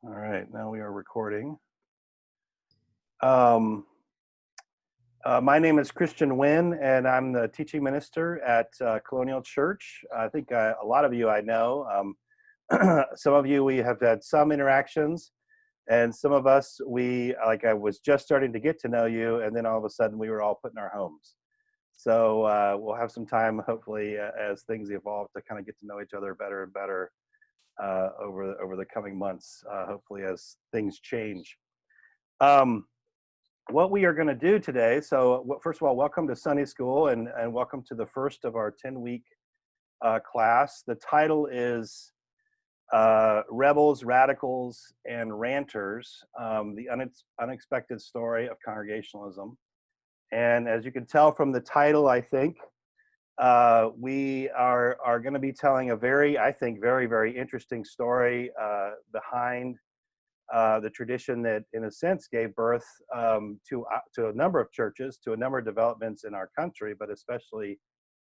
All right, now we are recording. Um, my name is Christian Wynn, and I'm the teaching minister at Colonial Church. I think a lot of you I know. Some of you we have had some interactions, and some of us I was just starting to get to know you, and then all of a sudden we were all put in our homes. So we'll have some time, hopefully, as things evolve, to kind of get to know each other better and better over the coming months. Hopefully, as things change. Um, what we are going to do today. So, first of all, welcome to Sunday School and welcome to the first of our 10-week class. The title is Rebels, Radicals, and Ranters, the unexpected story of Congregationalism. And as you can tell from the title, I think we are going to be telling a I think, very, very interesting story behind the tradition that, in a sense, gave birth to a number of churches, to a number of developments in our country, but especially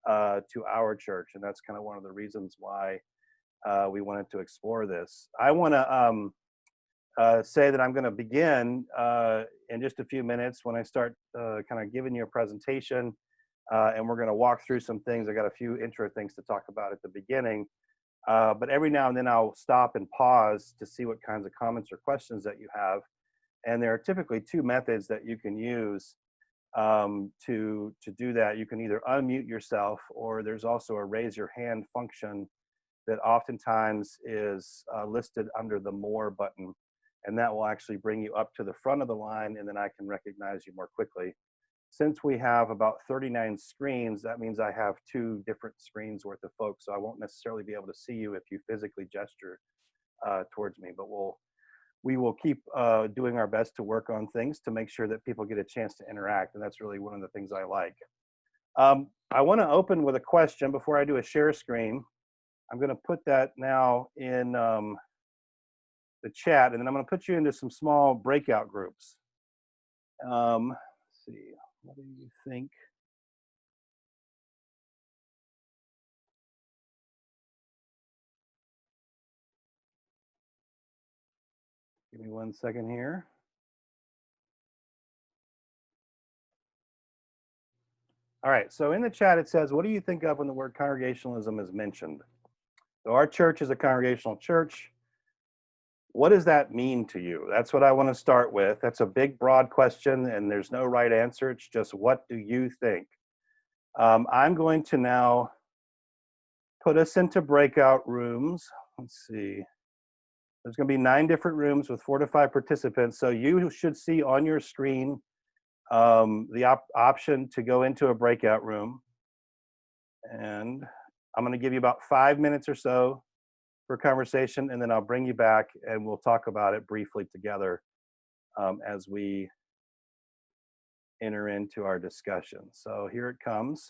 to our church. And that's kind of one of the reasons why we wanted to explore this. I want to say that I'm going to begin in just a few minutes when I start kind of giving you a presentation. And we're going to walk through some things. I got a few intro things to talk about at the beginning. But every now and then I'll stop and pause to see what kinds of comments or questions that you have. And there are typically two methods that you can use to do that. You can either unmute yourself, or there's also a raise your hand function that oftentimes is listed under the More button. And that will actually bring you up to the front of the line, and then I can recognize you more quickly. Since we have about 39 screens, that means I have two different screens worth of folks, so I won't necessarily be able to see you if you physically gesture towards me, but we will keep doing our best to work on things to make sure that people get a chance to interact, and that's really one of the things I like. I want to open with a question before I do a share screen. I'm going to put that now in the chat, and then I'm going to put you into some small breakout groups. Let's see. What do you think? Give me 1 second here. All right, so in the chat it says, what do you think of when the word congregationalism is mentioned? So our church is a congregational church. What does that mean to you? That's what I want to start with. That's a big, broad question, and there's no right answer. It's just, what do you think? I'm going to now put us into breakout rooms. Let's see. There's going to be 9 different rooms with 4 to 5 participants. So you should see on your screen the option to go into a breakout room. And I'm going to give you about 5 minutes or so for conversation, and then I'll bring you back and we'll talk about it briefly together as we enter into our discussion. So here it comes.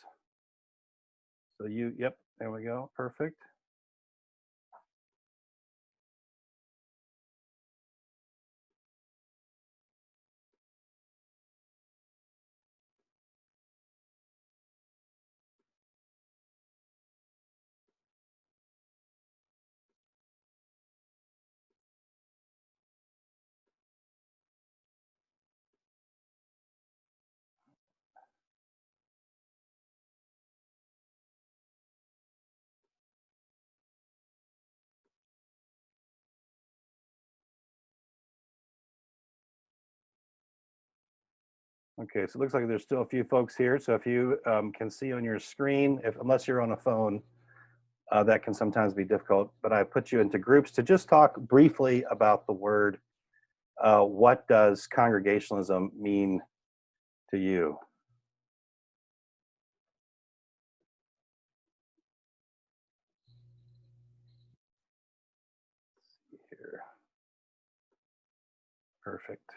So yep, there we go, perfect. Okay, so it looks like there's still a few folks here. So if you can see on your screen, unless you're on a phone, that can sometimes be difficult, but I put you into groups to just talk briefly about the word. What does congregationalism mean to you? Here, perfect.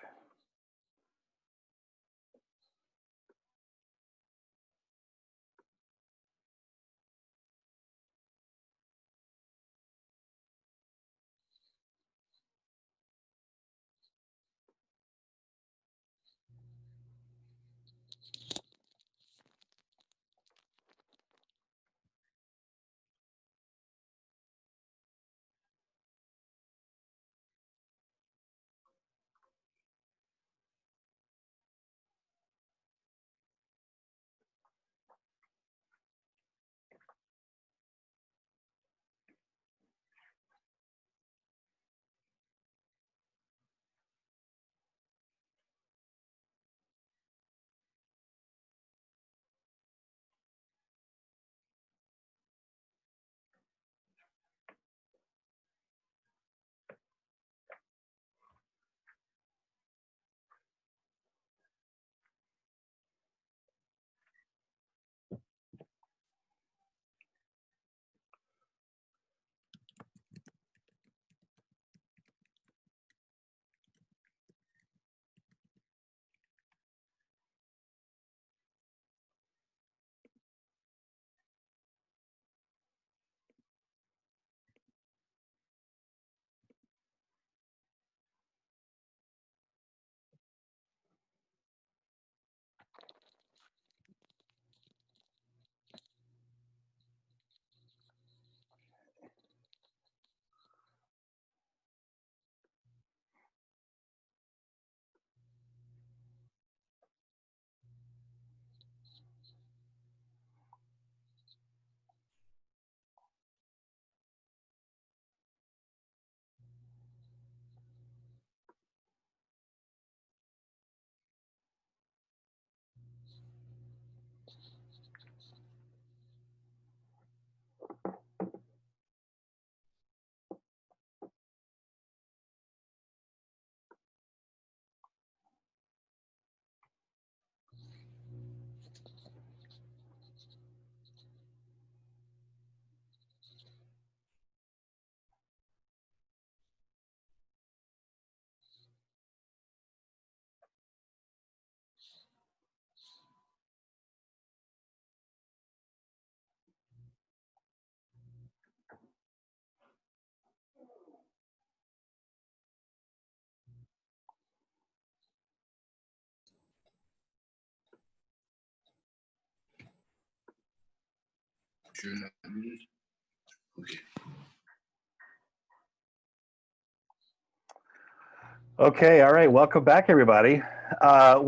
Okay, all right. Welcome back, everybody. Let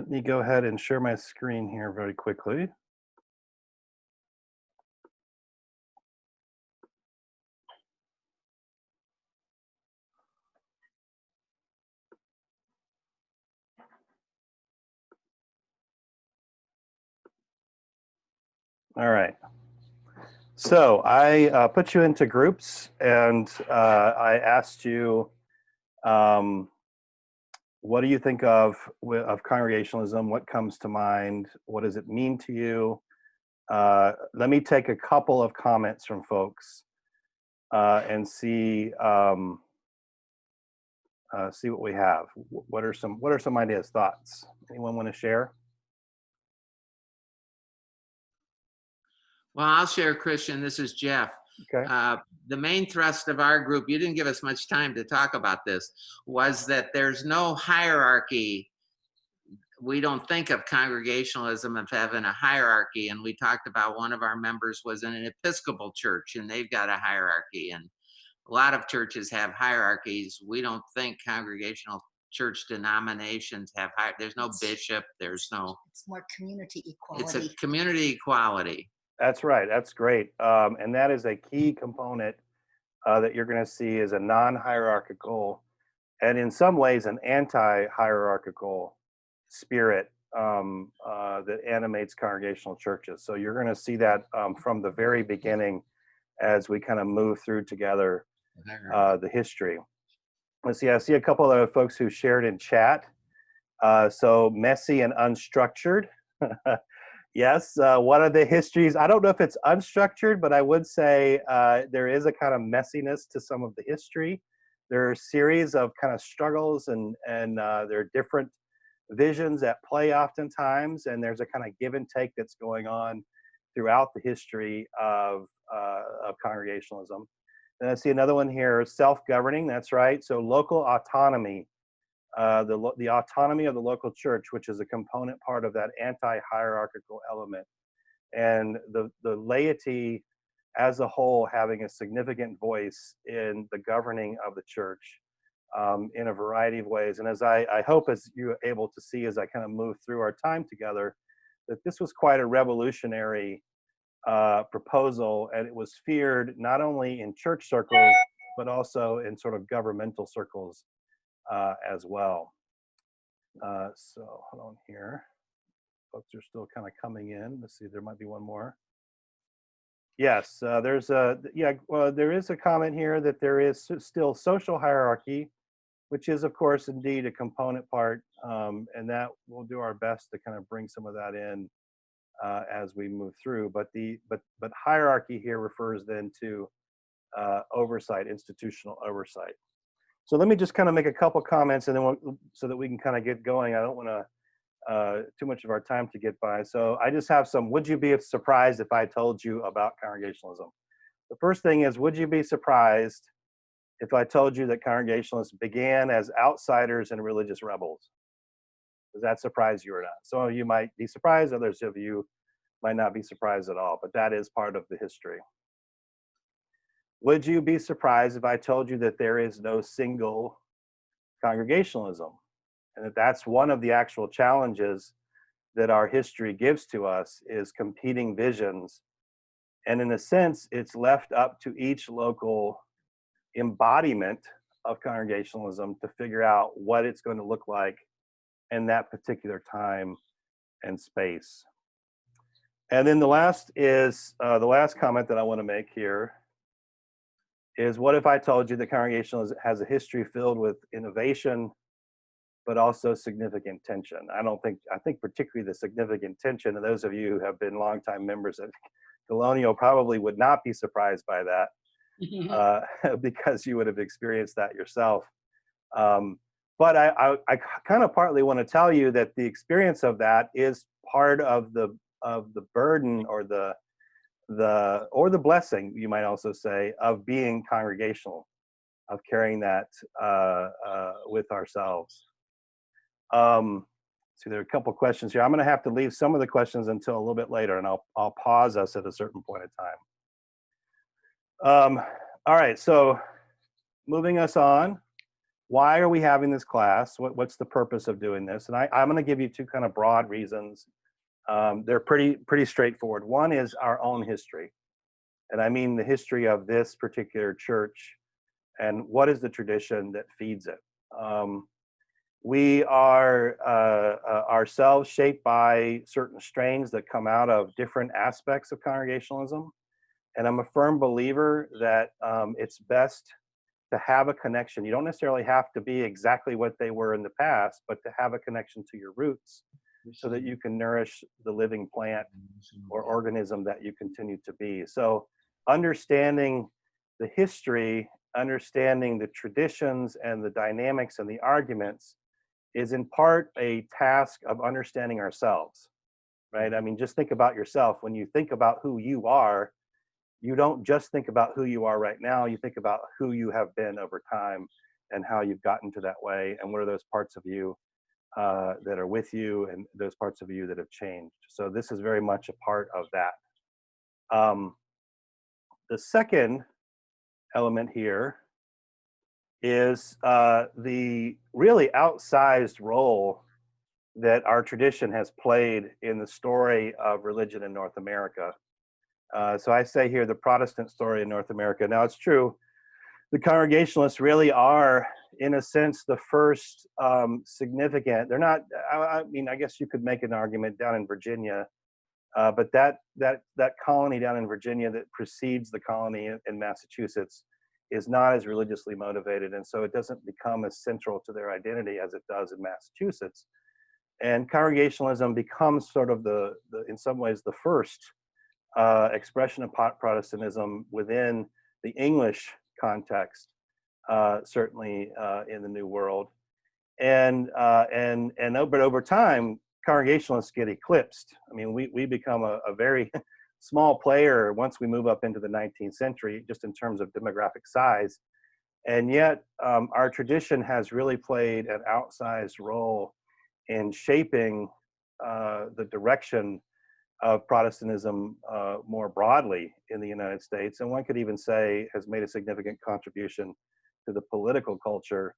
me go ahead and share my screen here very quickly. All right. So I put you into groups, and I asked you, what do you think of Congregationalism? What comes to mind? What does it mean to you? Let me take a couple of comments from folks and see what we have. What are some ideas, thoughts? Anyone want to share? Well, I'll share, Christian. This is Jeff. Okay. The main thrust of our group, you didn't give us much time to talk about this, was that there's no hierarchy. We don't think of Congregationalism as having a hierarchy. And we talked about one of our members was in an Episcopal church, and they've got a hierarchy. And a lot of churches have hierarchies. We don't think Congregational church denominations have there's no bishop, there's no. It's more community equality. It's a community equality. That's right. That's great. And that is a key component that you're going to see is a non-hierarchical and in some ways an anti-hierarchical spirit that animates Congregational churches. So you're going to see that from the very beginning as we kind of move through together the history. Let's see, I see a couple of folks who shared in chat. So messy and unstructured. Yes, one of the histories, I don't know if it's unstructured, but I would say there is a kind of messiness to some of the history. There are a series of kind of struggles and there are different visions at play oftentimes, and there's a kind of give and take that's going on throughout the history of Congregationalism. And I see another one here, self-governing, that's right. So local autonomy. The autonomy of the local church, which is a component part of that anti-hierarchical element, and the laity as a whole having a significant voice in the governing of the church in a variety of ways. And as I hope as you're able to see as I kind of move through our time together, that this was quite a revolutionary proposal, and it was feared not only in church circles, but also in sort of governmental circles as well. So hold on here. Folks are still kind of coming in. Let's see, there might be one more. Yes, there is a comment here that there is still social hierarchy, which is of course indeed a component part, and that we'll do our best to kind of bring some of that in as we move through. But hierarchy here refers then to oversight, institutional oversight. So let me just kind of make a couple comments, and then so that we can kind of get going. I don't want to too much of our time to get by. So I just have some. Would you be surprised if I told you about Congregationalism? The first thing is, would you be surprised if I told you that Congregationalists began as outsiders and religious rebels? Does that surprise you or not? Some of you might be surprised. Others of you might not be surprised at all. But that is part of the history. Would you be surprised if I told you that there is no single Congregationalism, and that that's one of the actual challenges that our history gives to us is competing visions, and in a sense it's left up to each local embodiment of Congregationalism to figure out what it's going to look like in that particular time and space. And then the last comment that I want to make here is, what if I told you that Congregationalism has a history filled with innovation, but also significant tension? I think particularly the significant tension, and those of you who have been longtime members at Colonial probably would not be surprised by that because you would have experienced that yourself. But I kind of partly want to tell you that the experience of that is part of the burden or the blessing, you might also say, of being congregational, of carrying that with ourselves. See, there are a couple questions here. I'm going to have to leave some of the questions until a little bit later, and I'll pause us at a certain point in time. All right, so moving us on. Why are we having this class? What's the purpose of doing this? And I'm going to give you two kind of broad reasons. They're pretty straightforward. One is our own history, and I mean the history of this particular church, and what is the tradition that feeds it. We are ourselves shaped by certain strains that come out of different aspects of Congregationalism, and I'm a firm believer that it's best to have a connection. You don't necessarily have to be exactly what they were in the past, but to have a connection to your roots so that you can nourish the living plant or organism that you continue to be. So understanding the history, understanding the traditions and the dynamics and the arguments is in part a task of understanding ourselves, right? I mean, just think about yourself. When you think about who you are, you don't just think about who you are right now, you think about who you have been over time and how you've gotten to that way, and what are those parts of you that are with you and those parts of you that have changed. So this is very much a part of that. The second element here is the really outsized role that our tradition has played in the story of religion in North America. So I say here the Protestant story in North America. Now it's true, the Congregationalists really are, in a sense, the first significant. They're not. I mean, I guess you could make an argument down in Virginia, but that colony down in Virginia that precedes the colony in Massachusetts is not as religiously motivated, and so it doesn't become as central to their identity as it does in Massachusetts. And Congregationalism becomes sort of the in some ways the first expression of Protestantism within the English context, certainly in the New World, but over time, Congregationalists get eclipsed. I mean, we become a very small player once we move up into the 19th century, just in terms of demographic size, and yet our tradition has really played an outsized role in shaping the direction of Protestantism more broadly in the United States, and one could even say has made a significant contribution to the political culture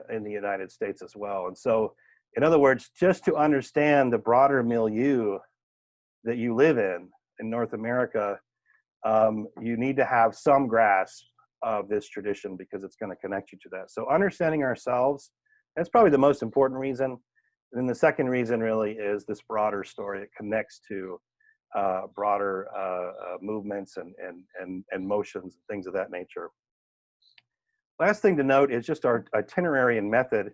in the United States as well. And so, in other words, just to understand the broader milieu that you live in North America, you need to have some grasp of this tradition because it's going to connect you to that. So understanding ourselves, that's probably the most important reason. And then the second reason really is this broader story. It connects to broader movements and motions and things of that nature. Last thing to note is just our itinerary and method.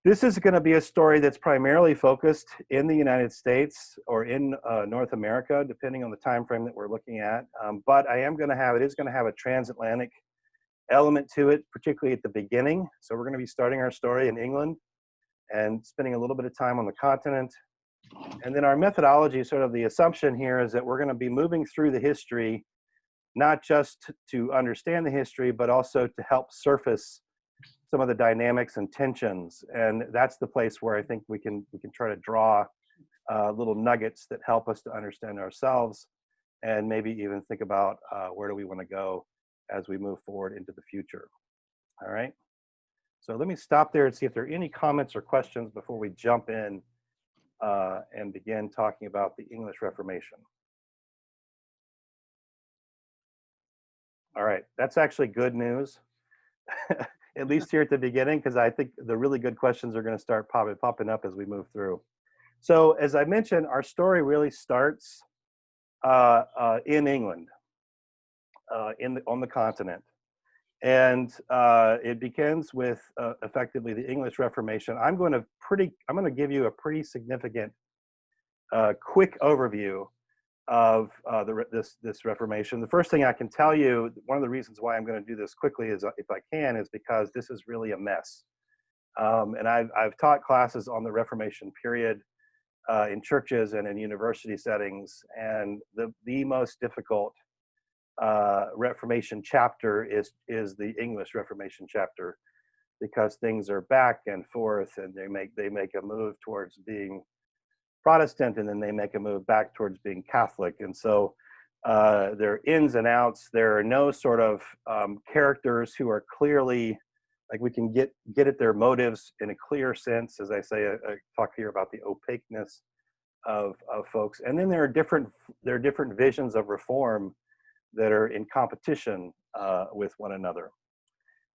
This is going to be a story that's primarily focused in the United States or in North America, depending on the time frame that we're looking at. But it is going to have a transatlantic element to it, particularly at the beginning. So we're going to be starting our story in England and spending a little bit of time on the continent. And then our methodology, sort of the assumption here, is that we're going to be moving through the history, not just to understand the history, but also to help surface some of the dynamics and tensions. And that's the place where I think we can try to draw little nuggets that help us to understand ourselves and maybe even think about where do we want to go as we move forward into the future. All right. So let me stop there and see if there are any comments or questions before we jump in and begin talking about the English Reformation. All right, that's actually good news, at least here at the beginning, because I think the really good questions are going to start popping up as we move through. So as I mentioned, our story really starts in England, on the continent. And it begins with effectively the English Reformation. I'm going to give you a pretty significant, quick overview of this Reformation. The first thing I can tell you, one of the reasons why I'm going to do this quickly, is if I can, is because this is really a mess. And I've taught classes on the Reformation period in churches and in university settings, and the most difficult Reformation chapter is the English Reformation chapter. because things are back and forth, and they make a move towards being Protestant, and then they make a move back towards being Catholic. And so there are ins and outs. There are no sort of characters who are clearly, like, we can get at their motives in a clear sense. As I say, I talk here about the opaqueness of folks. And then there are different visions of reform that are in competition with one another.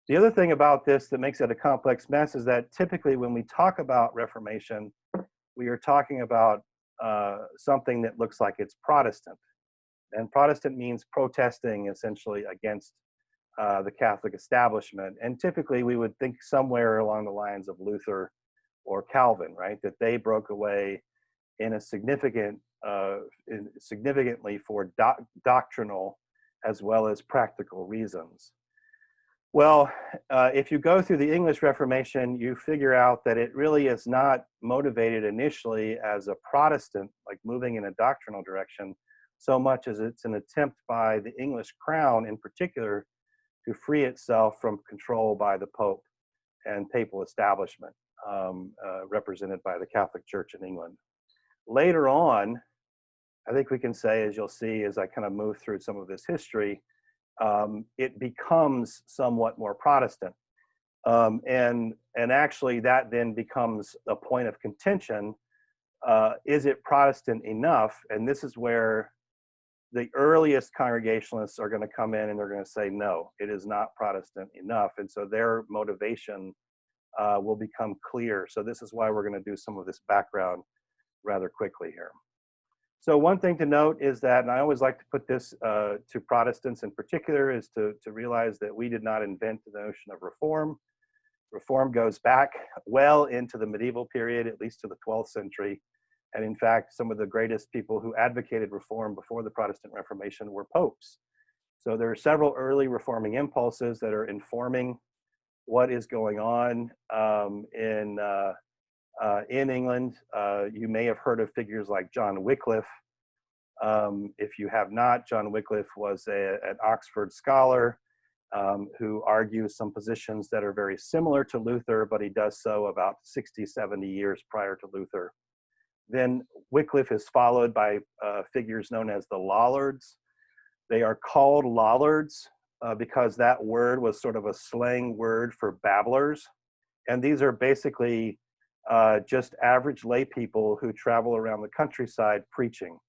The other thing about this that makes it a complex mess is that typically when we talk about Reformation, we are talking about something that looks like it's Protestant. And Protestant means protesting essentially against the Catholic establishment. And typically we would think somewhere along the lines of Luther or Calvin, right? That they broke away in a significantly for doctrinal as well as practical reasons. Well, if you go through the English Reformation, you figure out that it really is not motivated initially as a Protestant, like moving in a doctrinal direction, so much as it's an attempt by the English crown in particular to free itself from control by the Pope and papal establishment, represented by the Catholic Church in England. Later on, I think we can say, as you'll see as I kind of move through some of this history, it becomes somewhat more Protestant. And actually that then becomes a point of contention. Is it Protestant enough? And this is where the earliest Congregationalists are going to come in and they're going to say, no, it is not Protestant enough. And so their motivation will become clear. So this is why we're going to do some of this background rather quickly here. So one thing to note is that, and I always like to put this to Protestants in particular, is to realize that we did not invent the notion of reform. Reform goes back well into the medieval period, at least to the 12th century. And in fact, some of the greatest people who advocated reform before the Protestant Reformation were popes. So there are several early reforming impulses that are informing what is going on in England. You may have heard of figures like John Wycliffe. If you have not, John Wycliffe was an Oxford scholar who argues some positions that are very similar to Luther, but he does so about 60, 70 years prior to Luther. Then Wycliffe is followed by figures known as the Lollards. They are called Lollards because that word was sort of a slang word for babblers. And these are basically just average lay people who travel around the countryside preaching.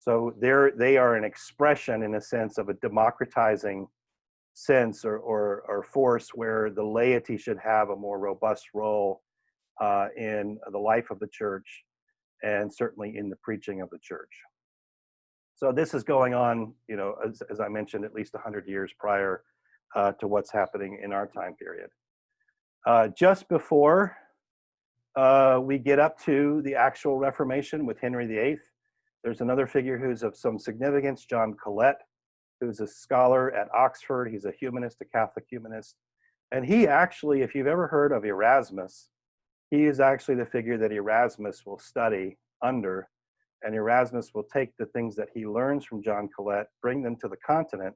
So they are an expression, in a sense, of a democratizing sense or force where the laity should have a more robust role in the life of the church and certainly in the preaching of the church. So this is going on, you know, as I mentioned, at least 100 years prior to what's happening in our time period. Just before we get up to the actual Reformation with Henry VIII, there's another figure who's of some significance, John Colet, who's a scholar at Oxford. He's a humanist, a Catholic humanist. And he actually, if you've ever heard of Erasmus, he is actually the figure that Erasmus will study under. And Erasmus will take the things that he learns from John Colet, bring them to the continent,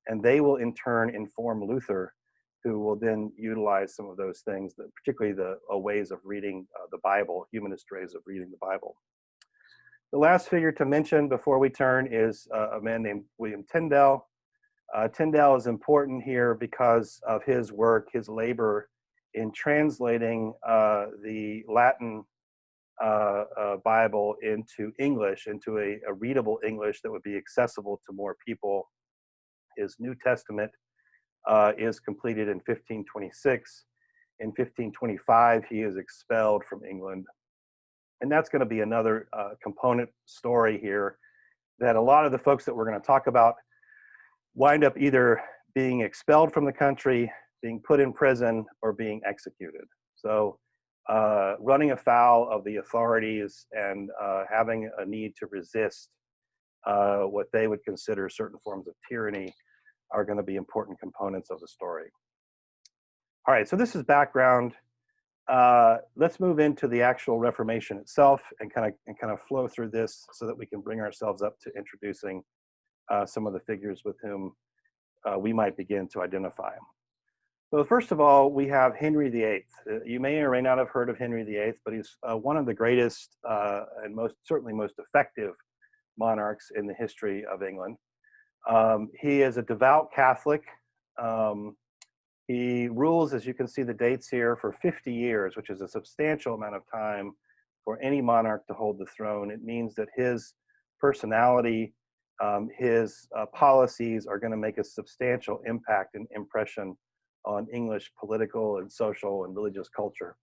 and they will in turn inform Luther, who will then utilize some of those things, particularly the ways of reading the Bible, humanist ways of reading the Bible. The last figure to mention before we turn is a man named William Tyndale. Tyndale is important here because of his work, his labor in translating the Latin Bible into English, into a readable English that would be accessible to more people. His New Testament is completed in 1526. In 1525, he is expelled from England. And that's going to be another component story here, that a lot of the folks that we're going to talk about wind up either being expelled from the country, being put in prison, or being executed. So running afoul of the authorities and having a need to resist what they would consider certain forms of tyranny are going to be important components of the story. All right, so this is background. Let's move into the actual Reformation itself and kind of flow through this so that we can bring ourselves up to introducing some of the figures with whom we might begin to identify. Well, first of all, we have Henry VIII. You may or may not have heard of Henry VIII, but he's one of the greatest and certainly most effective monarchs in the history of England. He is a devout Catholic. Um, he rules, as you can see the dates here, for 50 years, which is a substantial amount of time for any monarch to hold the throne. It means that his personality, his policies are going to make a substantial impact and impression on English political and social and religious culture.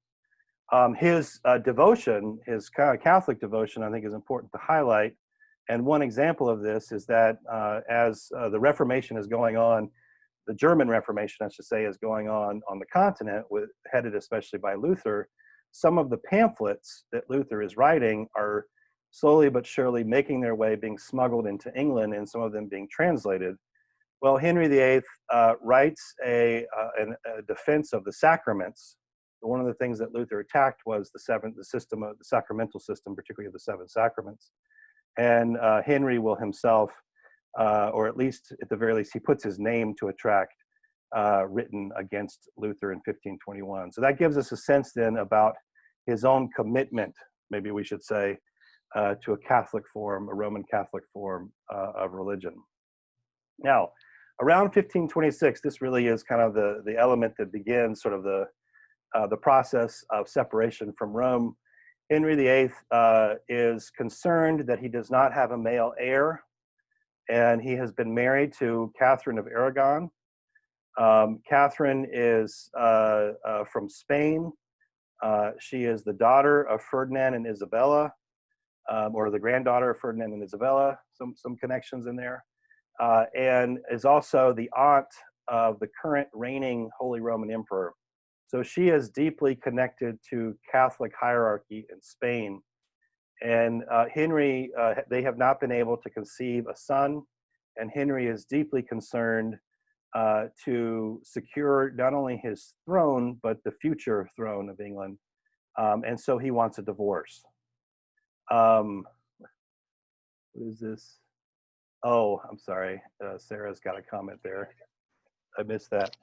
His devotion, his kind of Catholic devotion, I think is important to highlight. And one example of this is that as the Reformation is going on, the German Reformation, I should say, is going on the continent, headed especially by Luther. Some of the pamphlets that Luther is writing are slowly but surely making their way, being smuggled into England, and some of them being translated. Well, Henry VIII writes a defense of the sacraments. One of the things that Luther attacked was the system of the sacramental system, particularly of the seven sacraments. And Henry will himself, or at least at the very least, he puts his name to a tract written against Luther in 1521. So that gives us a sense then about his own commitment, maybe we should say, to a Catholic form, a Roman Catholic form of religion. Now, around 1526, this really is kind of the element that begins sort of the process of separation from Rome. Henry VIII is concerned that he does not have a male heir, and he has been married to Catherine of Aragon. Catherine is from Spain. She is the daughter of Ferdinand and Isabella, or the granddaughter of Ferdinand and Isabella, some connections in there, and is also the aunt of the current reigning Holy Roman Emperor. So she is deeply connected to Catholic hierarchy in Spain. And Henry, they have not been able to conceive a son, and Henry is deeply concerned to secure not only his throne, but the future throne of England. And so he wants a divorce. What is this? Oh, I'm sorry. Sarah's got a comment there. I missed that.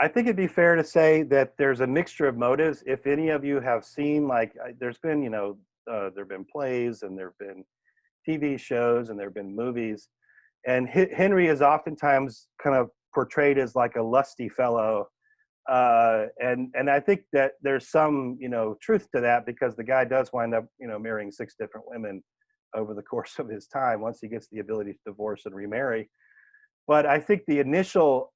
I think it'd be fair to say that there's a mixture of motives. If any of you have seen, like, there's been, there've been plays and there've been TV shows and there've been movies, and Henry is oftentimes kind of portrayed as like a lusty fellow, and I think that there's some truth to that, because the guy does wind up marrying 6 different women over the course of his time once he gets the ability to divorce and remarry. But I think the initial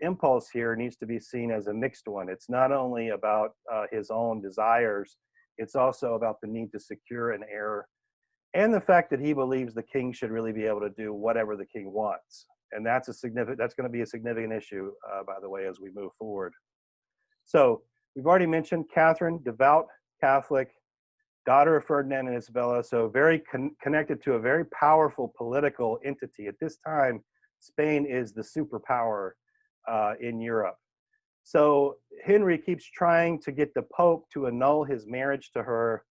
impulse here needs to be seen as a mixed one. It's not only about his own desires, it's also about the need to secure an heir, and the fact that he believes the king should really be able to do whatever the king wants. And that's going to be a significant issue, by the way, as we move forward. So we've already mentioned Catherine, devout Catholic, daughter of Ferdinand and Isabella, so very connected to a very powerful political entity. At this time, Spain is the superpower in Europe. So Henry keeps trying to get the Pope to annul his marriage to her.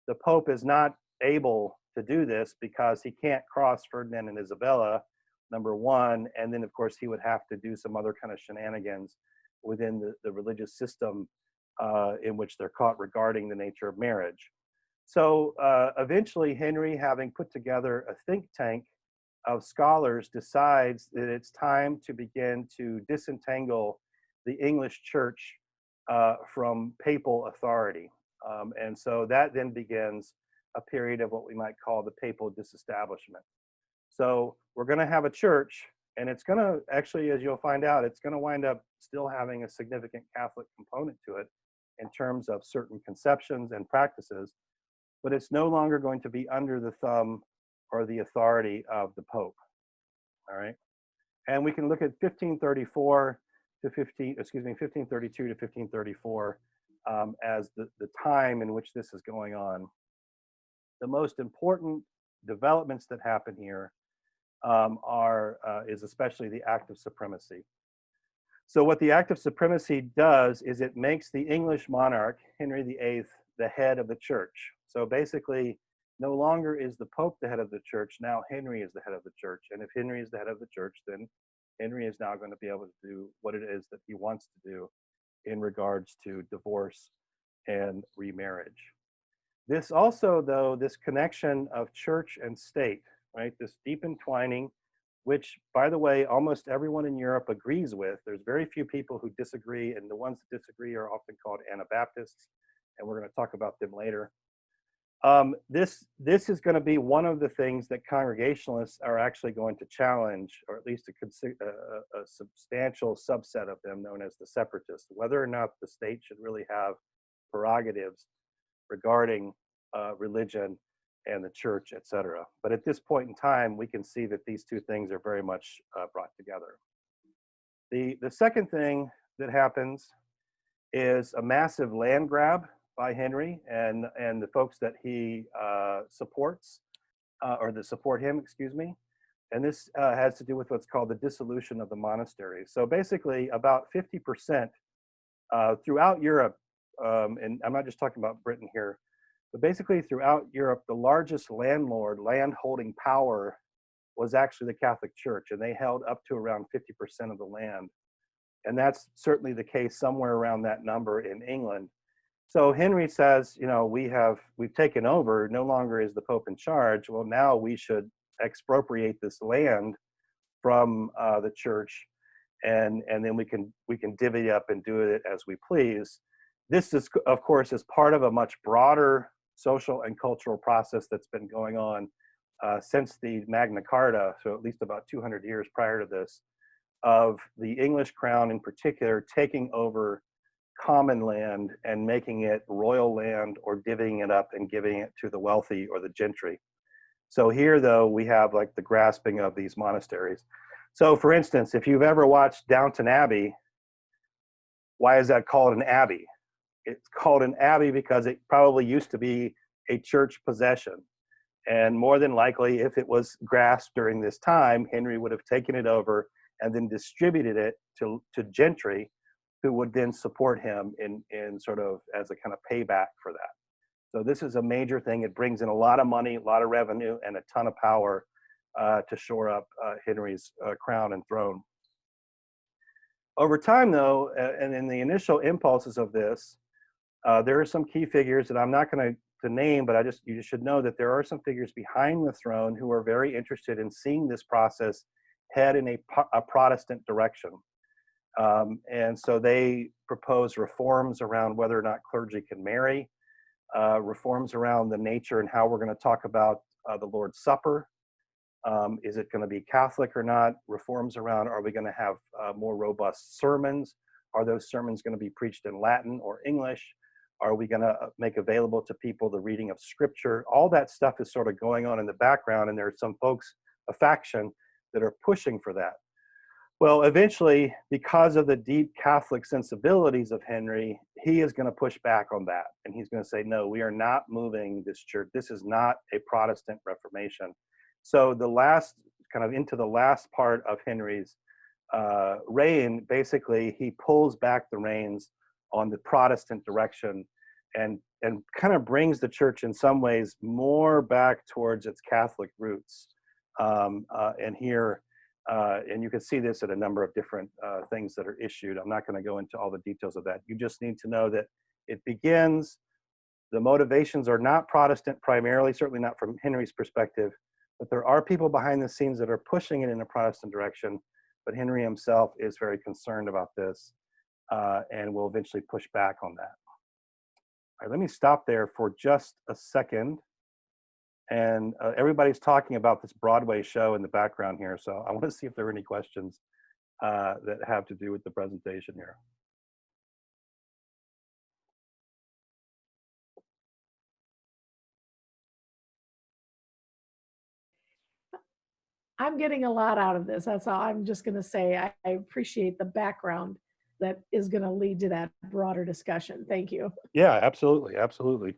The Pope is not able to do this because he can't cross Ferdinand and Isabella, number one, and then of course he would have to do some other kind of shenanigans within the religious system in which they're caught regarding the nature of marriage. So eventually Henry, having put together a think tank of scholars, decides that it's time to begin to disentangle the English church from papal authority. And so that then begins a period of what we might call the papal disestablishment. So we're going to have a church, and it's going to actually, as you'll find out, it's going to wind up still having a significant Catholic component to it in terms of certain conceptions and practices, but it's no longer going to be under the thumb or the authority of the Pope. All right. And we can look at 1532 to 1534 as the time in which this is going on. The most important developments that happen here is especially the Act of Supremacy. So what the Act of Supremacy does is it makes the English monarch, Henry VIII, the head of the church. So basically, no longer is the Pope the head of the church, now Henry is the head of the church. And if Henry is the head of the church, then Henry is now going to be able to do what it is that he wants to do in regards to divorce and remarriage. This also, though, this connection of church and state, right? This deep entwining, which, by the way, almost everyone in Europe agrees with. There's very few people who disagree, and the ones that disagree are often called Anabaptists, and we're going to talk about them later. This is going to be one of the things that Congregationalists are actually going to challenge, or at least a substantial subset of them known as the separatists, whether or not the state should really have prerogatives regarding religion and the church, etc. But at this point in time, we can see that these two things are very much brought together. The second thing that happens is a massive land grab by Henry and the folks that he supports, or that support him, excuse me. And this has to do with what's called the dissolution of the monasteries. So basically about 50% throughout Europe, and I'm not just talking about Britain here, but basically throughout Europe, the largest land-holding power was actually the Catholic Church, and they held up to around 50% of the land. And that's certainly the case somewhere around that number in England. So Henry says, you know, we've taken over, no longer is the Pope in charge. Well, now we should expropriate this land from the church, and then we can divvy it up and do it as we please. This is, of course, is part of a much broader social and cultural process that's been going on since the Magna Carta, so at least about 200 years prior to this, of the English crown in particular taking over common land and making it royal land, or divvying it up and giving it to the wealthy or the gentry. So here, though, we have like the grasping of these monasteries. So for instance, if you've ever watched Downton Abbey, why is that called an abbey? It's called an abbey because it probably used to be a church possession. And more than likely, if it was grasped during this time, Henry would have taken it over and then distributed it to gentry, who would then support him in sort of as a kind of payback for that. So this is a major thing. It brings in a lot of money, a lot of revenue, and a ton of power to shore up Henry's crown and throne. Over time, though, and in the initial impulses of this, there are some key figures that I'm not going to name, but you just should know that there are some figures behind the throne who are very interested in seeing this process head in a Protestant direction. And so they propose reforms around whether or not clergy can marry, reforms around the nature and how we're going to talk about the Lord's Supper. Is it going to be Catholic or not? Reforms around, are we going to have more robust sermons? Are those sermons going to be preached in Latin or English? Are we going to make available to people the reading of Scripture? All that stuff is sort of going on in the background, and there are some folks, a faction, that are pushing for that. Well, eventually, because of the deep Catholic sensibilities of Henry, he is going to push back on that. And he's going to say, no, we are not moving this church. This is not a Protestant Reformation. So the last, kind of into the last part of Henry's reign, basically, he pulls back the reins on the Protestant direction and kind of brings the church in some ways more back towards its Catholic roots. And here, and you can see this at a number of different things that are issued. I'm not going to go into all the details of that. You just need to know that it begins, the motivations are not Protestant primarily, certainly not from Henry's perspective, but there are people behind the scenes that are pushing it in a Protestant direction. But Henry himself is very concerned about this and will eventually push back on that. All right, let me stop there for just a second. And everybody's talking about this Broadway show in the background here. So I want to see if there are any questions that have to do with the presentation here. I'm getting a lot out of this. That's all I'm just going to say. I appreciate the background that is going to lead to that broader discussion. Thank you. Yeah, absolutely. Absolutely.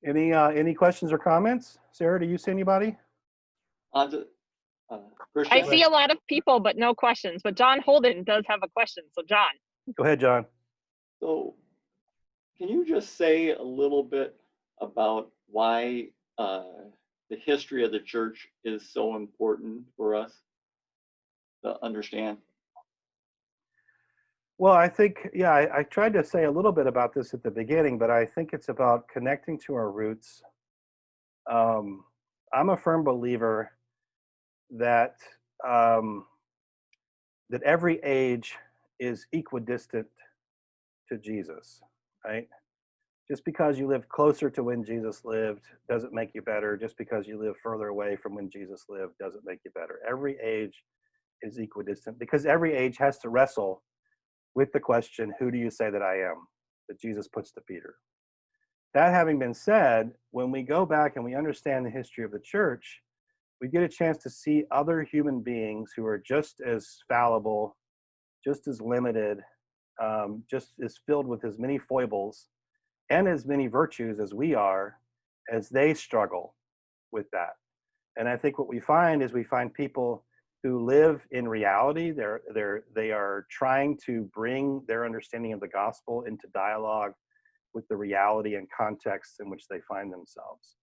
Any questions or comments? Sarah, do you see anybody? I see a lot of people, but no questions. But John Holden does have a question. So John. Go ahead, John. So can you just say a little bit about why the history of the church is so important for us to understand? Well, I think, yeah, I tried to say a little bit about this at the beginning, but I think it's about connecting to our roots. Um, I'm a firm believer that um, that every age is equidistant to Jesus, right? Just because you live closer to when Jesus lived doesn't make you better. Just because you live further away from when Jesus lived doesn't make you better. Every age is equidistant because every age has to wrestle with the question, who do you say that I am? That Jesus puts to Peter. That having been said, when we go back and we understand the history of the church, we get a chance to see other human beings who are just as fallible, just as limited, just as filled with as many foibles and as many virtues as we are, as they struggle with that. And I think what we find is we find people who live in reality. They are trying to bring their understanding of the gospel into dialogue with the reality and context in which they find themselves.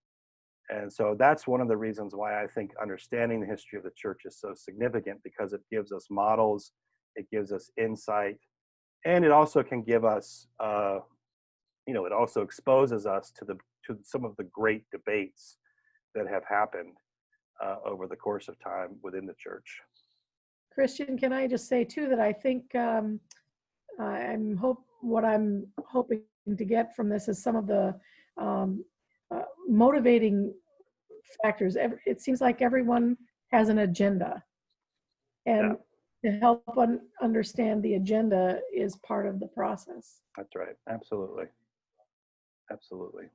And so that's one of the reasons why I think understanding the history of the church is so significant, because it gives us models, it gives us insight, and it also can give us, it also exposes us to some of the great debates that have happened over the course of time within the church. Christian, can I just say too that I think what I'm hoping to get from this is some of the motivating factors. It seems like everyone has an agenda, and to help understand the agenda is part of the process. That's right. Absolutely. Absolutely.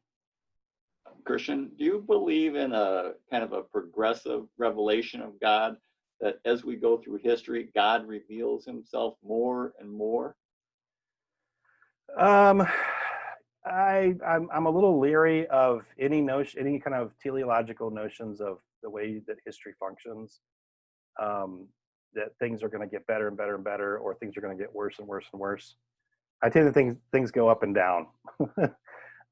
Christian, do you believe in a kind of a progressive revelation of God, that as we go through history, God reveals himself more and more? I'm a little leery of any kind of teleological notions of the way that history functions. That things are going to get better and better and better, or things are going to get worse and worse and worse. I tend to think things go up and down.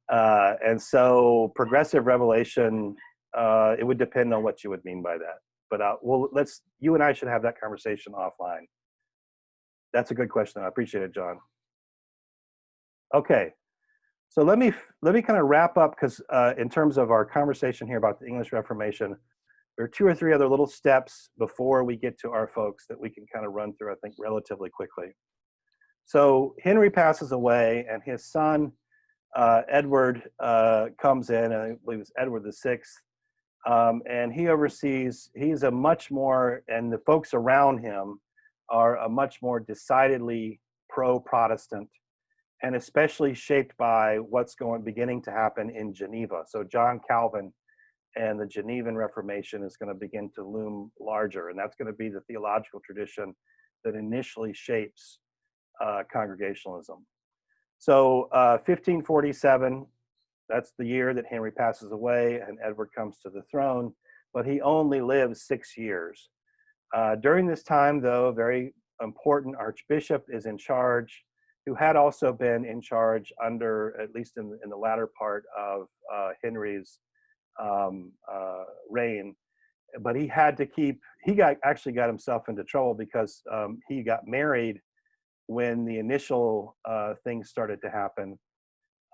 And so progressive revelation, it would depend on what you would mean by that. But you and I should have that conversation offline. That's a good question. I appreciate it, John. Okay, so let me kind of wrap up, because in terms of our conversation here about the English Reformation, there are 2 or 3 other little steps before we get to our folks that we can kind of run through, I think, relatively quickly. So Henry passes away, and his son, Edward, comes in, and I believe it's Edward VI, and he's a much more, and the folks around him are a much more decidedly pro-Protestant, and especially shaped by what's beginning to happen in Geneva. So John Calvin and the Genevan Reformation is going to begin to loom larger, and that's going to be the theological tradition that initially shapes Congregationalism. So 1547, that's the year that Henry passes away and Edward comes to the throne, but he only lives 6 years. During this time, though, a very important archbishop is in charge, who had also been in charge under, at least in the latter part of Henry's reign. But he actually got himself into trouble, because he got married when the initial things started to happen.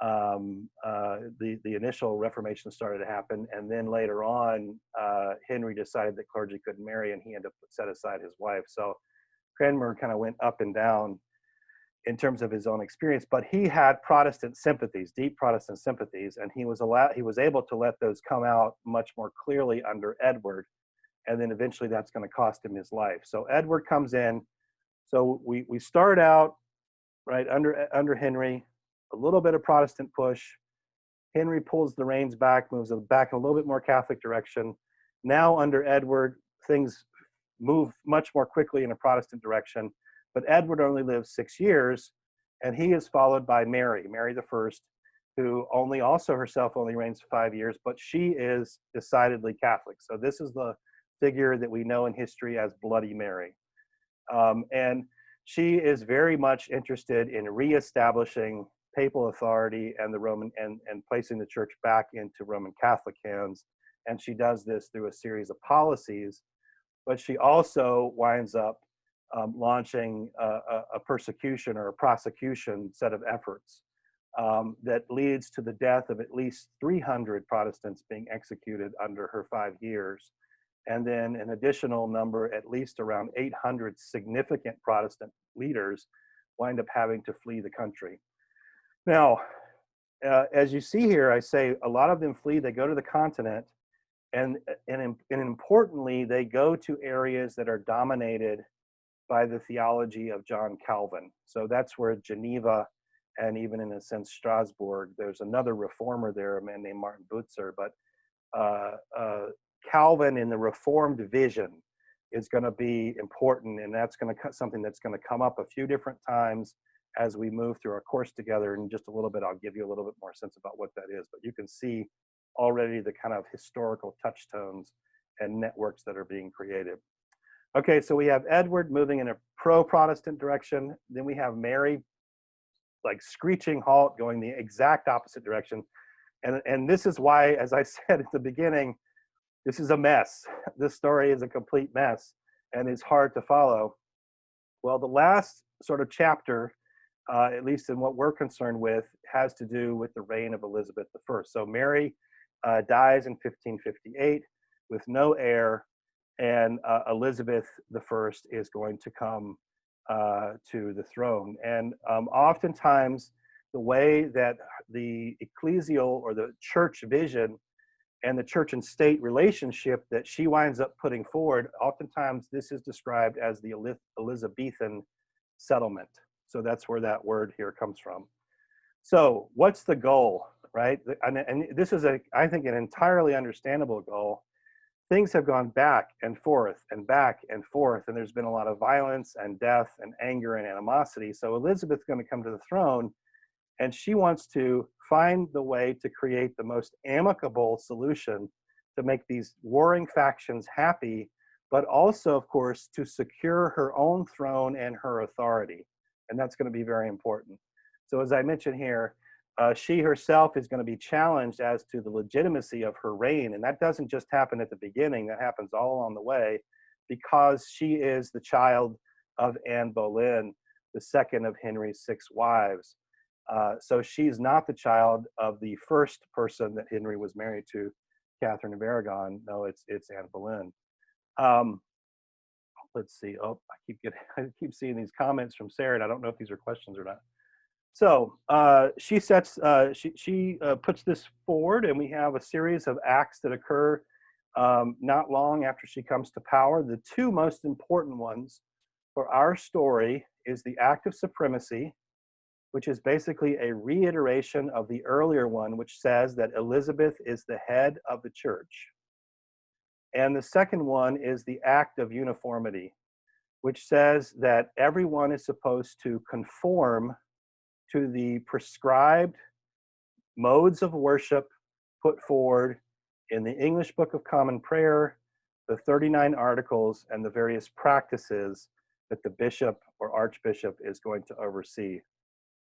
The initial Reformation started to happen, and then later on, Henry decided that clergy couldn't marry, and he ended up set aside his wife. So Cranmer kind of went up and down in terms of his own experience, but he had Protestant sympathies, deep Protestant sympathies, and he was able to let those come out much more clearly under Edward, and then eventually that's going to cost him his life. So Edward comes in. So we start out right under Henry, a little bit of Protestant push. Henry pulls the reins back, moves it back in a little bit more Catholic direction. Now under Edward, things move much more quickly in a Protestant direction. But Edward only lives 6 years, and he is followed by Mary I, who also herself only reigns 5 years, but she is decidedly Catholic. So this is the figure that we know in history as Bloody Mary. And she is very much interested in reestablishing papal authority and the Roman and placing the church back into Roman Catholic hands, and she does this through a series of policies, but she also winds up launching a persecution or a prosecution set of efforts that leads to the death of at least 300 Protestants being executed under her 5 years. And then an additional number, at least around 800 significant Protestant leaders wind up having to flee the country. Now, as you see here, I say a lot of them flee, they go to the continent, and importantly, they go to areas that are dominated by the theology of John Calvin. So that's where Geneva, and even in a sense Strasbourg, there's another reformer there, a man named Martin Butzer, but Calvin in the Reformed vision is going to be important, and that's going to something that's going to come up a few different times as we move through our course together. In just a little bit, I'll give you a little bit more sense about what that is, but you can see already the kind of historical touchstones and networks that are being created. Okay, so we have Edward moving in a pro-Protestant direction. Then we have Mary, like screeching halt, going the exact opposite direction. And this is why, as I said at the beginning, this is a mess. This story is a complete mess and it's hard to follow. Well, the last sort of chapter, at least in what we're concerned with, has to do with the reign of Elizabeth I. So Mary dies in 1558 with no heir, and Elizabeth I is going to come to the throne. And oftentimes, the way that the ecclesial or the church vision and the church and state relationship that she winds up putting forward, oftentimes this is described as the Elizabethan settlement. So that's where that word here comes from. So what's the goal, right? And this is, I think, an entirely understandable goal. Things have gone back and forth, and there's been a lot of violence and death and anger and animosity. So Elizabeth's going to come to the throne, and she wants to find the way to create the most amicable solution to make these warring factions happy, but also, of course, to secure her own throne and her authority. And that's going to be very important. So as I mentioned here, she herself is going to be challenged as to the legitimacy of her reign. And that doesn't just happen at the beginning, that happens all along the way, because she is the child of Anne Boleyn, the second of Henry's 6 wives. So she's not the child of the first person that Henry was married to, Catherine of Aragon. No, it's Anne Boleyn. Let's see. Oh, I keep seeing these comments from Sarah, and I don't know if these are questions or not. So she puts this forward, and we have a series of acts that occur not long after she comes to power. The two most important ones for our story is the Act of Supremacy, which is basically a reiteration of the earlier one, which says that Elizabeth is the head of the church. And the second one is the Act of Uniformity, which says that everyone is supposed to conform to the prescribed modes of worship put forward in the English Book of Common Prayer, the 39 Articles, and the various practices that the bishop or archbishop is going to oversee.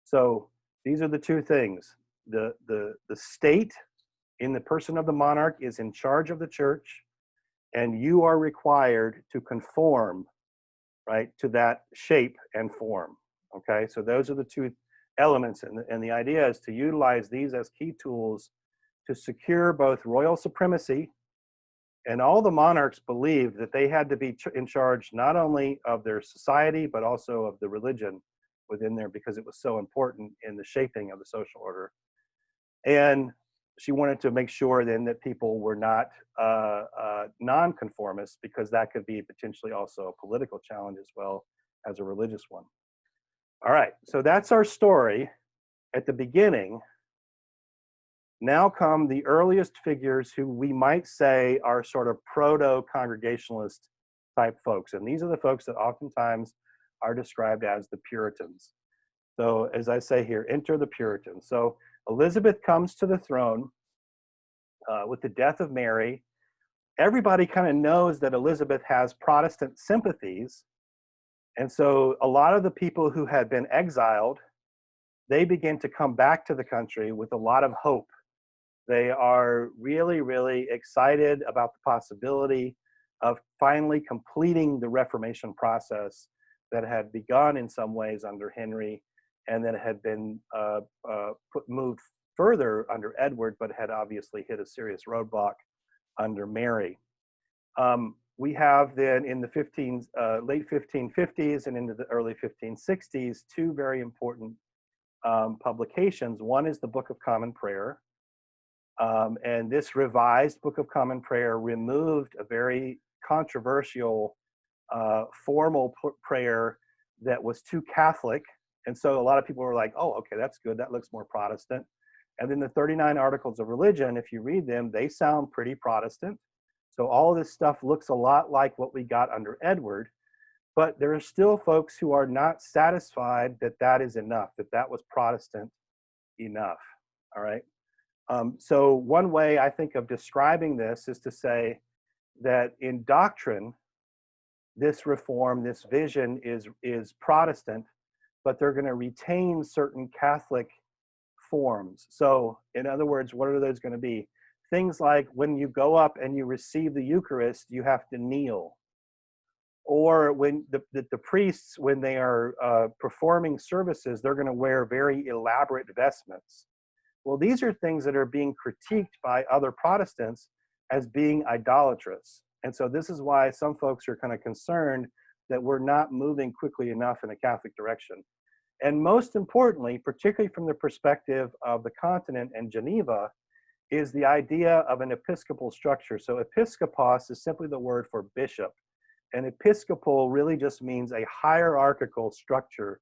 So these are the two things. The state, in the person of the monarch, is in charge of the church, and you are required to conform, right, to that shape and form. Okay, so those are the two elements, and the idea is to utilize these as key tools to secure both royal supremacy. And all the monarchs believed that they had to be in charge not only of their society, but also of the religion within there, because it was so important in the shaping of the social order. And she wanted to make sure then that people were not nonconformists, because that could be potentially also a political challenge as well as a religious one. All right, so that's our story at the beginning. Now come the earliest figures who we might say are sort of proto-Congregationalist type folks. And these are the folks that oftentimes are described as the Puritans. So as I say here, enter the Puritans. So Elizabeth comes to the throne with the death of Mary. Everybody kind of knows that Elizabeth has Protestant sympathies. And so a lot of the people who had been exiled, they begin to come back to the country with a lot of hope They are really, really excited about the possibility of finally completing the Reformation process that had begun in some ways under Henry, and that had been moved further under Edward, but had obviously hit a serious roadblock under Mary. We have then in the late 1550s and into the early 1560s, two very important publications. One is the Book of Common Prayer. And this revised Book of Common Prayer removed a very controversial formal prayer that was too Catholic. And so a lot of people were like, oh, okay, that's good. That looks more Protestant. And then the 39 Articles of Religion, if you read them, they sound pretty Protestant. So all of this stuff looks a lot like what we got under Edward. But there are still folks who are not satisfied that that is enough, that that was Protestant enough. All right. So one way I think of describing this is to say that in doctrine, this reform, this vision is Protestant, but they're going to retain certain Catholic forms. So in other words, what are those going to be? Things like when you go up and you receive the Eucharist, you have to kneel. Or when the priests, when they are performing services, they're going to wear very elaborate vestments. Well, these are things that are being critiqued by other Protestants as being idolatrous. And so this is why some folks are kind of concerned that we're not moving quickly enough in the Catholic direction. And most importantly, particularly from the perspective of the continent and Geneva, is the idea of an episcopal structure. So episkopos is simply the word for bishop. And episcopal really just means a hierarchical structure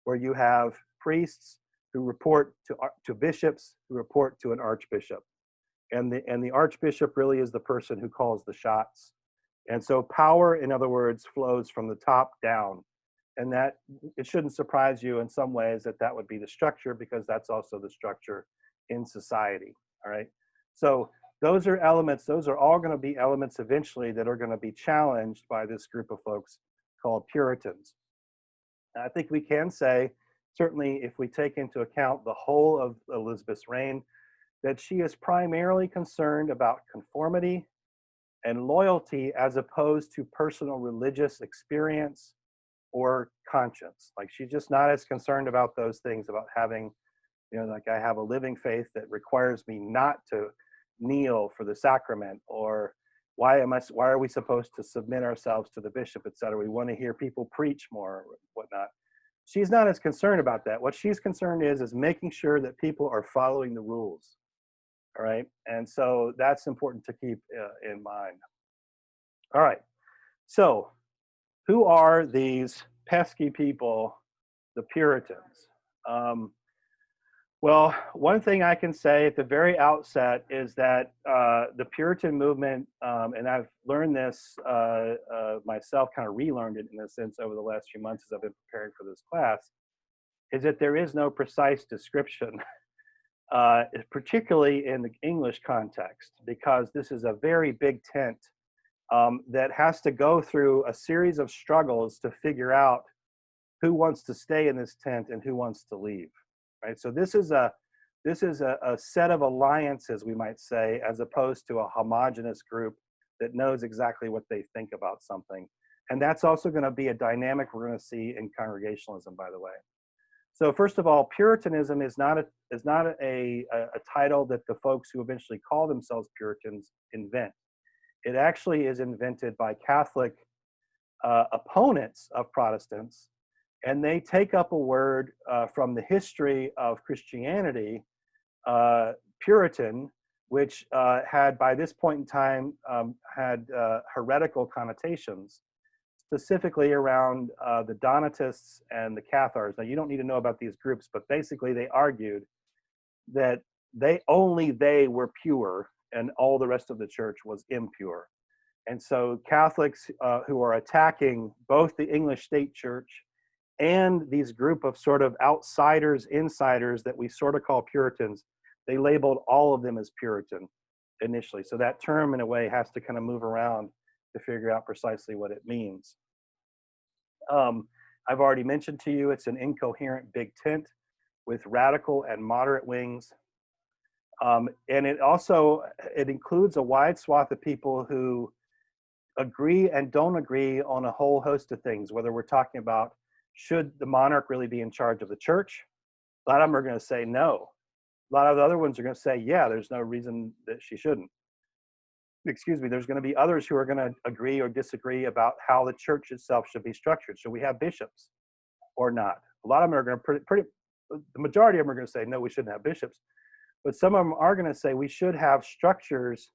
where you have priests who report to bishops, who report to an archbishop. And the archbishop really is the person who calls the shots. And so power, in other words, flows from the top down. And that, it shouldn't surprise you in some ways that that would be the structure, because that's also the structure in society, all right? So those are elements, those are all gonna be elements eventually that are gonna be challenged by this group of folks called Puritans. And I think we can say, certainly if we take into account the whole of Elizabeth's reign, that she is primarily concerned about conformity and loyalty as opposed to personal religious experience or conscience. Like, she's just not as concerned about those things, about having, you know, like, I have a living faith that requires me not to kneel for the sacrament, or why are we supposed to submit ourselves to the bishop, etc. We want to hear people preach more, or whatnot. She's not as concerned about that. What she's concerned is making sure that people are following the rules. All right. And so that's important to keep in mind. All right. So who are these pesky people, the Puritans? Well, one thing I can say at the very outset is that the Puritan movement, and I've learned this myself, kind of relearned it in a sense over the last few months as I've been preparing for this class, is that there is no precise description, particularly in the English context, because this is a very big tent that has to go through a series of struggles to figure out who wants to stay in this tent and who wants to leave. Right? So this is a set of alliances, we might say, as opposed to a homogenous group that knows exactly what they think about something. And that's also going to be a dynamic we're going to see in Congregationalism, by the way. So first of all, Puritanism is not a title that the folks who eventually call themselves Puritans invent. It actually is invented by Catholic opponents of Protestants. And they take up a word from the history of Christianity, Puritan, which had, by this point in time, had heretical connotations, specifically around the Donatists and the Cathars. Now, you don't need to know about these groups, but basically they argued that they were pure and all the rest of the church was impure. And so Catholics who are attacking both the English state church and these group of sort of outsiders, insiders that we sort of call Puritans, they labeled all of them as Puritan initially. So that term, in a way, has to kind of move around to figure out precisely what it means. I've already mentioned to you, it's an incoherent big tent with radical and moderate wings. And it includes a wide swath of people who agree and don't agree on a whole host of things, whether we're talking about should the monarch really be in charge of the church? A lot of them are going to say no. A lot of the other ones are going to say, yeah, there's no reason that she shouldn't. Excuse me, there's going to be others who are going to agree or disagree about how the church itself should be structured. Should we have bishops or not? A lot of them are going to the majority of them are going to say, no, we shouldn't have bishops. But some of them are going to say we should have structures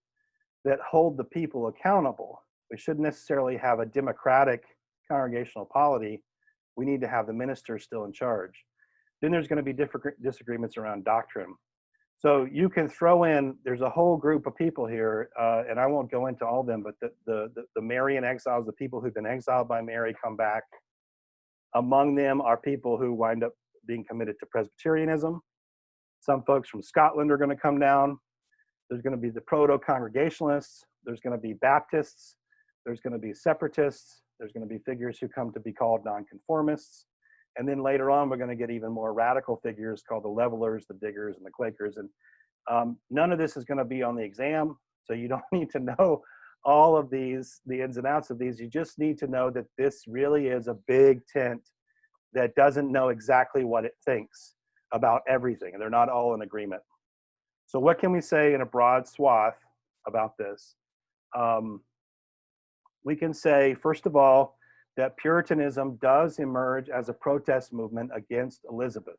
that hold the people accountable. We shouldn't necessarily have a democratic congregational polity. We need to have the ministers still in charge. Then there's going to be different disagreements around doctrine. So you can throw in, there's a whole group of people here, and I won't go into all of them, but the Marian exiles, the people who've been exiled by Mary come back. Among them are people who wind up being committed to Presbyterianism. Some folks from Scotland are going to come down. There's going to be the proto-Congregationalists. There's going to be Baptists. There's going to be Separatists. There's going to be figures who come to be called nonconformists. And then later on, we're going to get even more radical figures called the Levelers, the Diggers, and the Quakers. And none of this is going to be on the exam, so you don't need to know all of these, the ins and outs of these. You just need to know that this really is a big tent that doesn't know exactly what it thinks about everything, and they're not all in agreement. So what can we say in a broad swath about this? We can say, first of all, that Puritanism does emerge as a protest movement against Elizabeth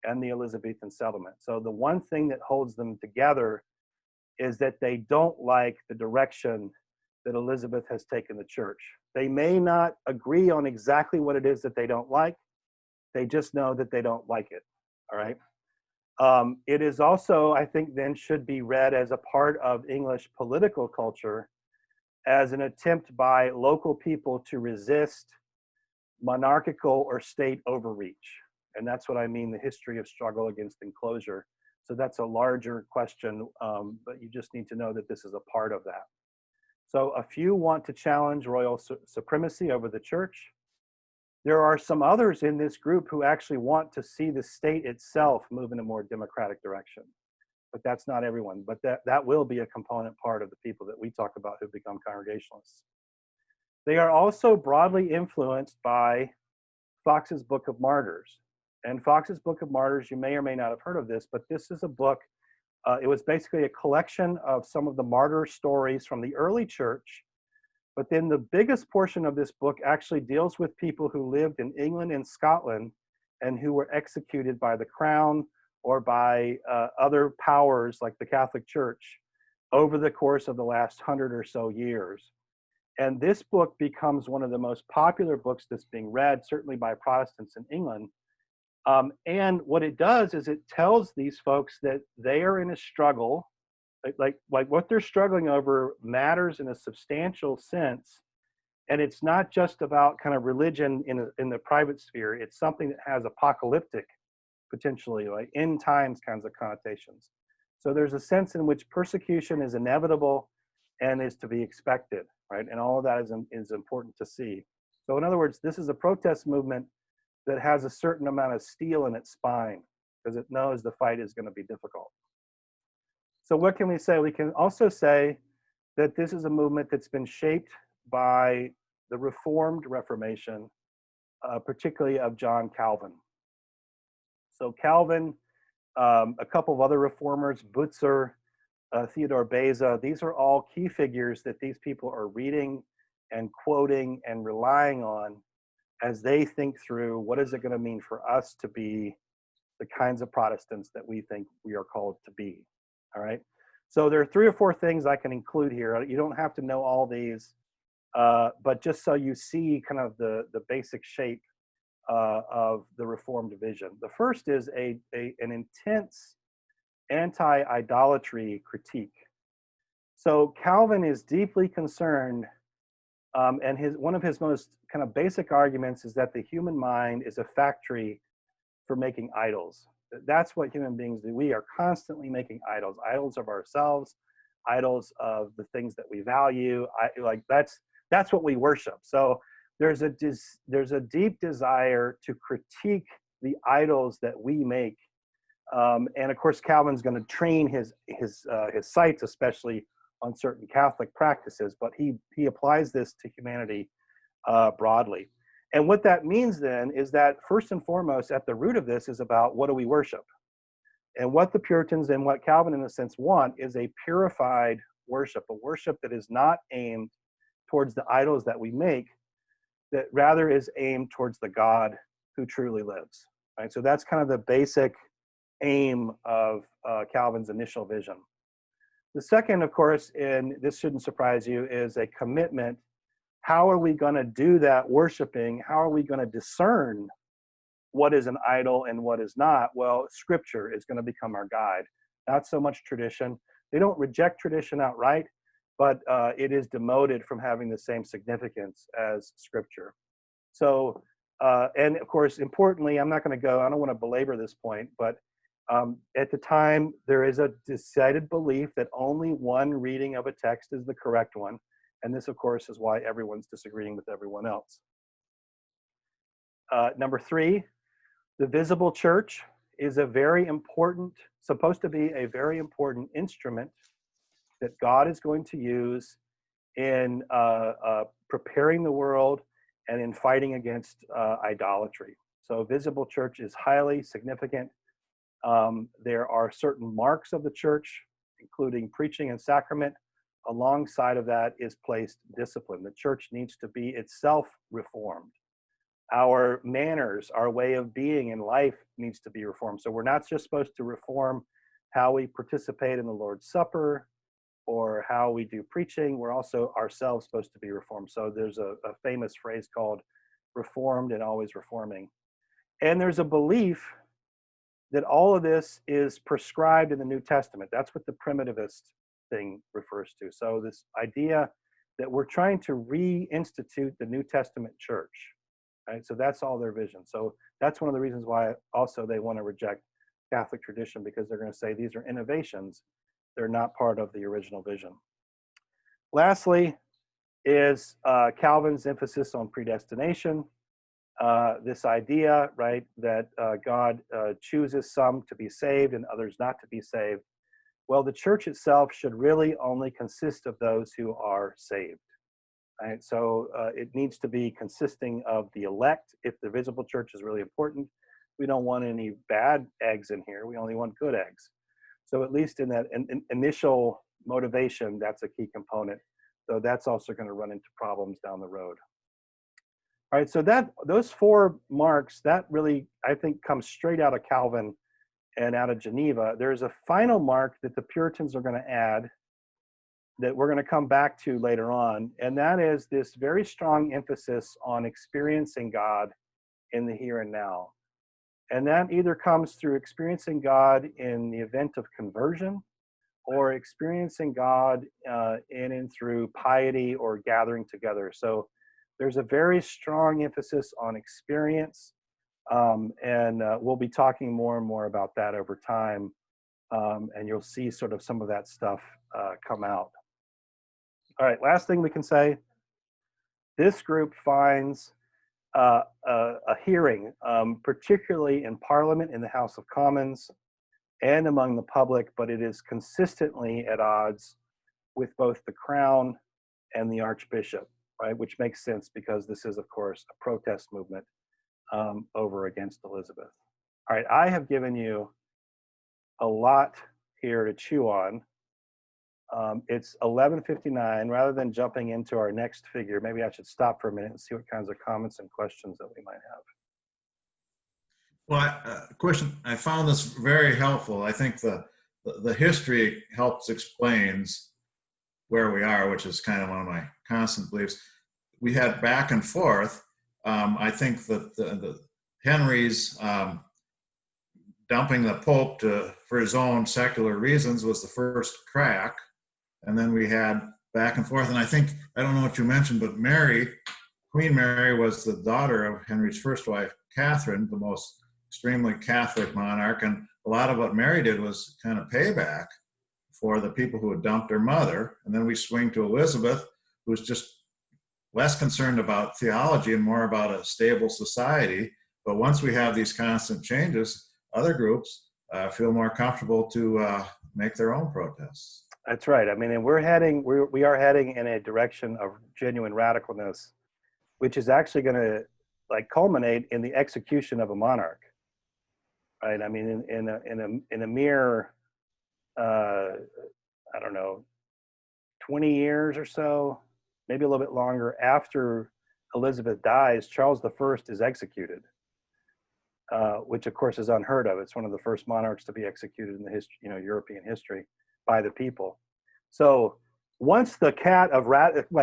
and the Elizabethan settlement. So the one thing that holds them together is that they don't like the direction that Elizabeth has taken the church. They may not agree on exactly what it is that they don't like. They just know that they don't like it, all right? It is also, I think, then should be read as a part of English political culture as an attempt by local people to resist monarchical or state overreach. And that's what I mean, the history of struggle against enclosure. So that's a larger question, but you just need to know that this is a part of that. So a few want to challenge royal supremacy over the church. There are some others in this group who actually want to see the state itself move in a more democratic direction. But that's not everyone. But that will be a component part of the people that we talk about who become Congregationalists. They are also broadly influenced by Fox's Book of Martyrs. And Fox's Book of Martyrs, you may or may not have heard of this, but this is a book. It was basically a collection of some of the martyr stories from the early church. But then the biggest portion of this book actually deals with people who lived in England and Scotland and who were executed by the crown or by other powers like the Catholic Church over the course of the last 100 or so years. And this book becomes one of the most popular books that's being read, certainly by Protestants in England. And what it does is it tells these folks that they are in a struggle, like what they're struggling over matters in a substantial sense. And it's not just about kind of religion in the private sphere. It's something that has apocalyptic, potentially, like end times kinds of connotations. So there's a sense in which persecution is inevitable and is to be expected, right? And all of that is important to see. So in other words, this is a protest movement that has a certain amount of steel in its spine because it knows the fight is going to be difficult. So what can we say? We can also say that this is a movement that's been shaped by the Reformed Reformation, particularly of John Calvin. So Calvin, a couple of other reformers, Butzer, Theodore Beza, these are all key figures that these people are reading and quoting and relying on as they think through what is it going to mean for us to be the kinds of Protestants that we think we are called to be, all right? So there are 3 or 4 things I can include here. You don't have to know all these, but just so you see kind of the basic shape of the Reformed vision. The first is an intense anti-idolatry critique. So Calvin is deeply concerned, and one of his most kind of basic arguments is that the human mind is a factory for making idols. That's what human beings do. We are constantly making idols, idols of ourselves, idols of the things that we value. That's what we worship. So there's a deep desire to critique the idols that we make And of course, Calvin's going to train his sights, especially on certain Catholic practices, but he applies this to humanity broadly. And what that means then is that first and foremost, at the root of this is about what do we worship? And what the Puritans and what Calvin, in a sense, want is a purified worship, a worship that is not aimed towards the idols that we make, that rather is aimed towards the God who truly lives. Right? So that's kind of the basic aim of Calvin's initial vision. The second, of course, and this shouldn't surprise you, is a commitment. How are we going to do that worshiping? How are we going to discern what is an idol and what is not? Well, Scripture is going to become our guide, not so much tradition. They don't reject tradition outright, but it is demoted from having the same significance as Scripture. So, and of course, importantly, I don't want to belabor this point, but at the time, there is a decided belief that only one reading of a text is the correct one. And this, of course, is why everyone's disagreeing with everyone else. Number 3, the visible church is supposed to be a very important instrument that God is going to use in preparing the world and in fighting against idolatry. So visible church is highly significant. There are certain marks of the church, including preaching and sacrament. Alongside of that is placed discipline. The church needs to be itself reformed. Our manners, our way of being in life needs to be reformed. So we're not just supposed to reform how we participate in the Lord's Supper or how we do preaching. We're also ourselves supposed to be reformed. So there's a famous phrase called reformed and always reforming. And there's a belief that all of this is prescribed in the New Testament. That's what the primitivist thing refers to. So this idea that we're trying to reinstitute the New Testament church, right? So that's all their vision. So that's one of the reasons why also they want to reject Catholic tradition, because they're going to say these are innovations. They're not part of the original vision. Lastly is Calvin's emphasis on predestination. This idea, right, that God chooses some to be saved and others not to be saved. Well, the church itself should really only consist of those who are saved. Right? So it needs to be consisting of the elect. If the visible church is really important, we don't want any bad eggs in here. We only want good eggs. So at least in that initial motivation, that's a key component. So that's also going to run into problems down the road. All right, so those 4 marks, that really, I think, comes straight out of Calvin and out of Geneva. There's a final mark that the Puritans are going to add that we're going to come back to later on, and that is this very strong emphasis on experiencing God in the here and now. And that either comes through experiencing God in the event of conversion or experiencing God in and through piety or gathering together. So there's a very strong emphasis on experience, and we'll be talking more and more about that over time, and you'll see sort of some of that stuff come out. All right, last thing we can say, this group finds a hearing, particularly in Parliament, in the House of Commons, and among the public, but it is consistently at odds with both the Crown and the Archbishop, right? Which makes sense because this is, of course, a protest movement over against Elizabeth. All right, I have given you a lot here to chew on. It's 11:59. Rather than jumping into our next figure, maybe I should stop for a minute and see what kinds of comments and questions that we might have. Well, question, I found this very helpful. I think the history helps explains where we are, which is kind of one of my constant beliefs. We had back and forth. I think that the Henry's dumping the Pope for his own secular reasons was the first crack. And then we had back and forth. And I think, I don't know what you mentioned, but Queen Mary was the daughter of Henry's first wife, Catherine, the most extremely Catholic monarch. And a lot of what Mary did was kind of payback for the people who had dumped her mother. And then we swing to Elizabeth, who's just less concerned about theology and more about a stable society. But once we have these constant changes, other groups feel more comfortable to make their own protests. That's right. I mean, and we are heading in a direction of genuine radicalness, which is actually going to like culminate in the execution of a monarch, right? I mean, in a mere, I don't know, 20 years or so, maybe a little bit longer after Elizabeth dies, Charles I is executed, which of course is unheard of. It's one of the first monarchs to be executed in the history, European history by the people. So once the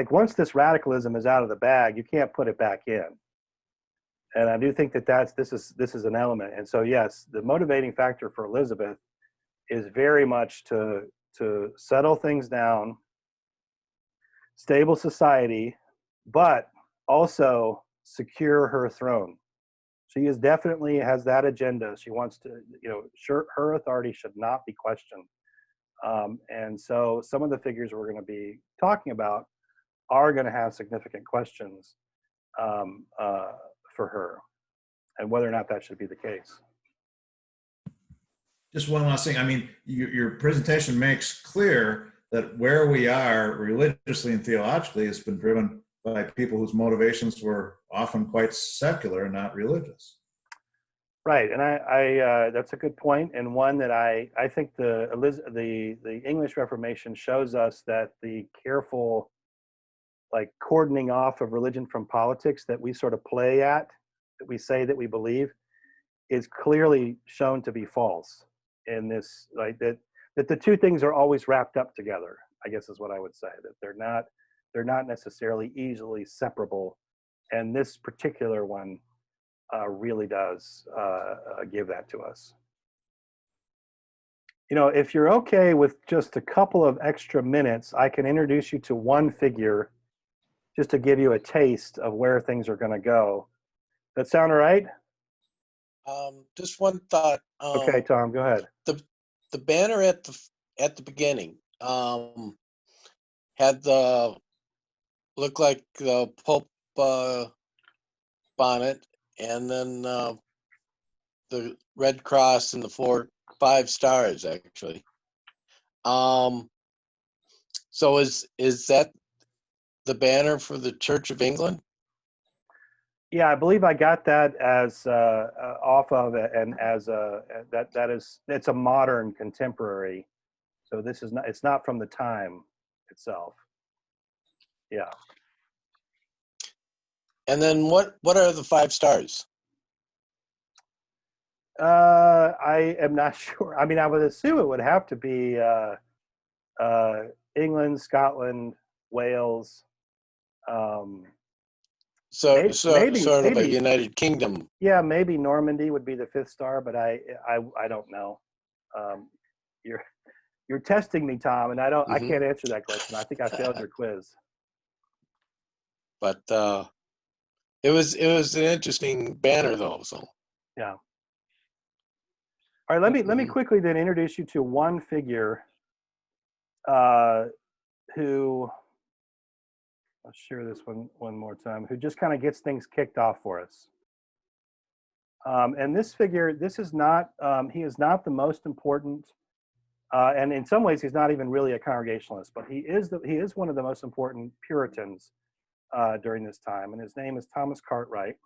once this radicalism is out of the bag, you can't put it back in. And I do think that this is an element. And so yes, the motivating factor for Elizabeth is very much to settle things down, stable society, but also secure her throne. She is definitely has that agenda. She wants to, her authority should not be questioned. And so some of the figures we're going to be talking about are going to have significant questions for her and whether or not that should be the case. Just one last thing. I mean, your presentation makes clear that where we are religiously and theologically has been driven by people whose motivations were often quite secular and not religious. Right, and I that's a good point, and one that I think the English Reformation shows us that the careful, like, cordoning off of religion from politics that we sort of play at, that we say that we believe, is clearly shown to be false. In this, like that the two things are always wrapped up together, I guess is what I would say, that they're not necessarily easily separable, and this particular one really does give that to us. If you're okay with just a couple of extra minutes, I can introduce you to one figure just to give you a taste of where things are going to go. That sound all right? Just one thought. Okay, Tom, go ahead. The banner at the beginning had the looked like the Pope bonnet, and then the Red Cross and the 5 stars actually. So is that the banner for the Church of England? Yeah, I believe I got that as off of it, and as it's a modern contemporary. So it's not from the time itself. Yeah. And then what are the 5 stars? I am not sure. I mean, I would assume it would have to be England, Scotland, Wales. So maybe sort of a United Kingdom. Yeah, maybe Normandy would be the 5th star, but I don't know. You're testing me, Tom, and I can't answer that question. I think I failed your quiz. But it was an interesting banner though. So yeah. All right, let me quickly then introduce you to one figure who, I'll share this one more time, who just kind of gets things kicked off for us. And this figure, he is not the most important, and in some ways he's not even really a Congregationalist, but he is one of the most important Puritans during this time, and his name is Thomas Cartwright.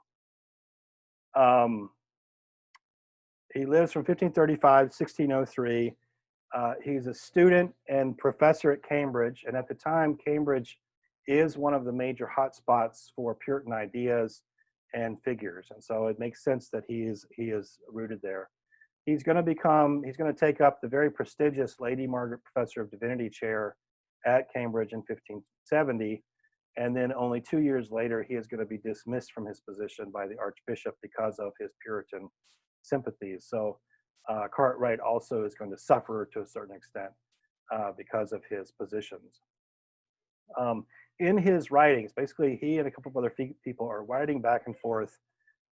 He lives from 1535 to 1603. He's a student and professor at Cambridge, and at the time, Cambridge is one of the major hotspots for Puritan ideas and figures, and so it makes sense that he is rooted there. He's going to take up the very prestigious Lady Margaret Professor of Divinity chair at Cambridge in 1570, and then only 2 years later, he is going to be dismissed from his position by the Archbishop because of his Puritan sympathies. So Cartwright also is going to suffer to a certain extent because of his positions. In his writings, basically he and a couple of other people are writing back and forth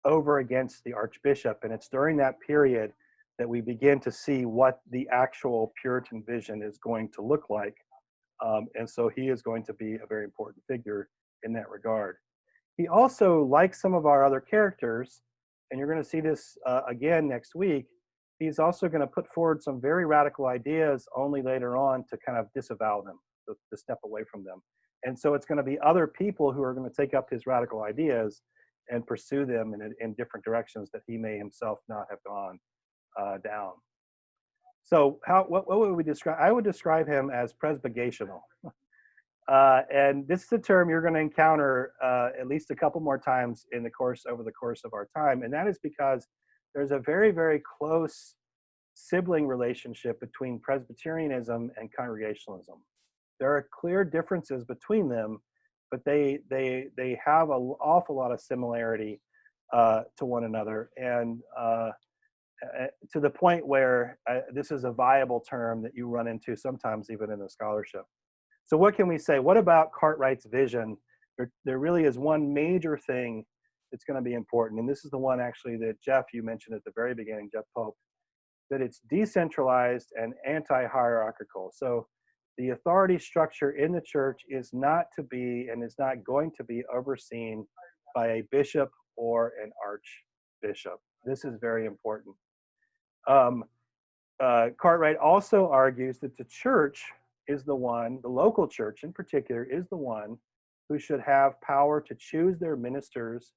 over against the Archbishop, and it's during that period that we begin to see what the actual Puritan vision is going to look like. And so he is going to be a very important figure in that regard. He also, like some of our other characters, and you're going to see this again next week, he's also going to put forward some very radical ideas only later on to kind of disavow them, to step away from them. And so it's going to be other people who are going to take up his radical ideas and pursue them in different directions that he may himself not have gone down. So what would we describe? I would describe him as Presbygational. And this is a term you're going to encounter at least a couple more times over the course of our time. And that is because there's a very, very close sibling relationship between Presbyterianism and Congregationalism. There are clear differences between them, but they have an awful lot of similarity to one another, and to the point where this is a viable term that you run into sometimes even in the scholarship. So what can we say? What about Cartwright's vision? There really is one major thing that's going to be important, and this is the one actually that Jeff, you mentioned at the very beginning, Jeff Pope, that it's decentralized and anti-hierarchical. So the authority structure in the church is not to be and is not going to be overseen by a bishop or an archbishop. This is very important. Cartwright also argues that the church is the local church in particular, is the one who should have power to choose their ministers,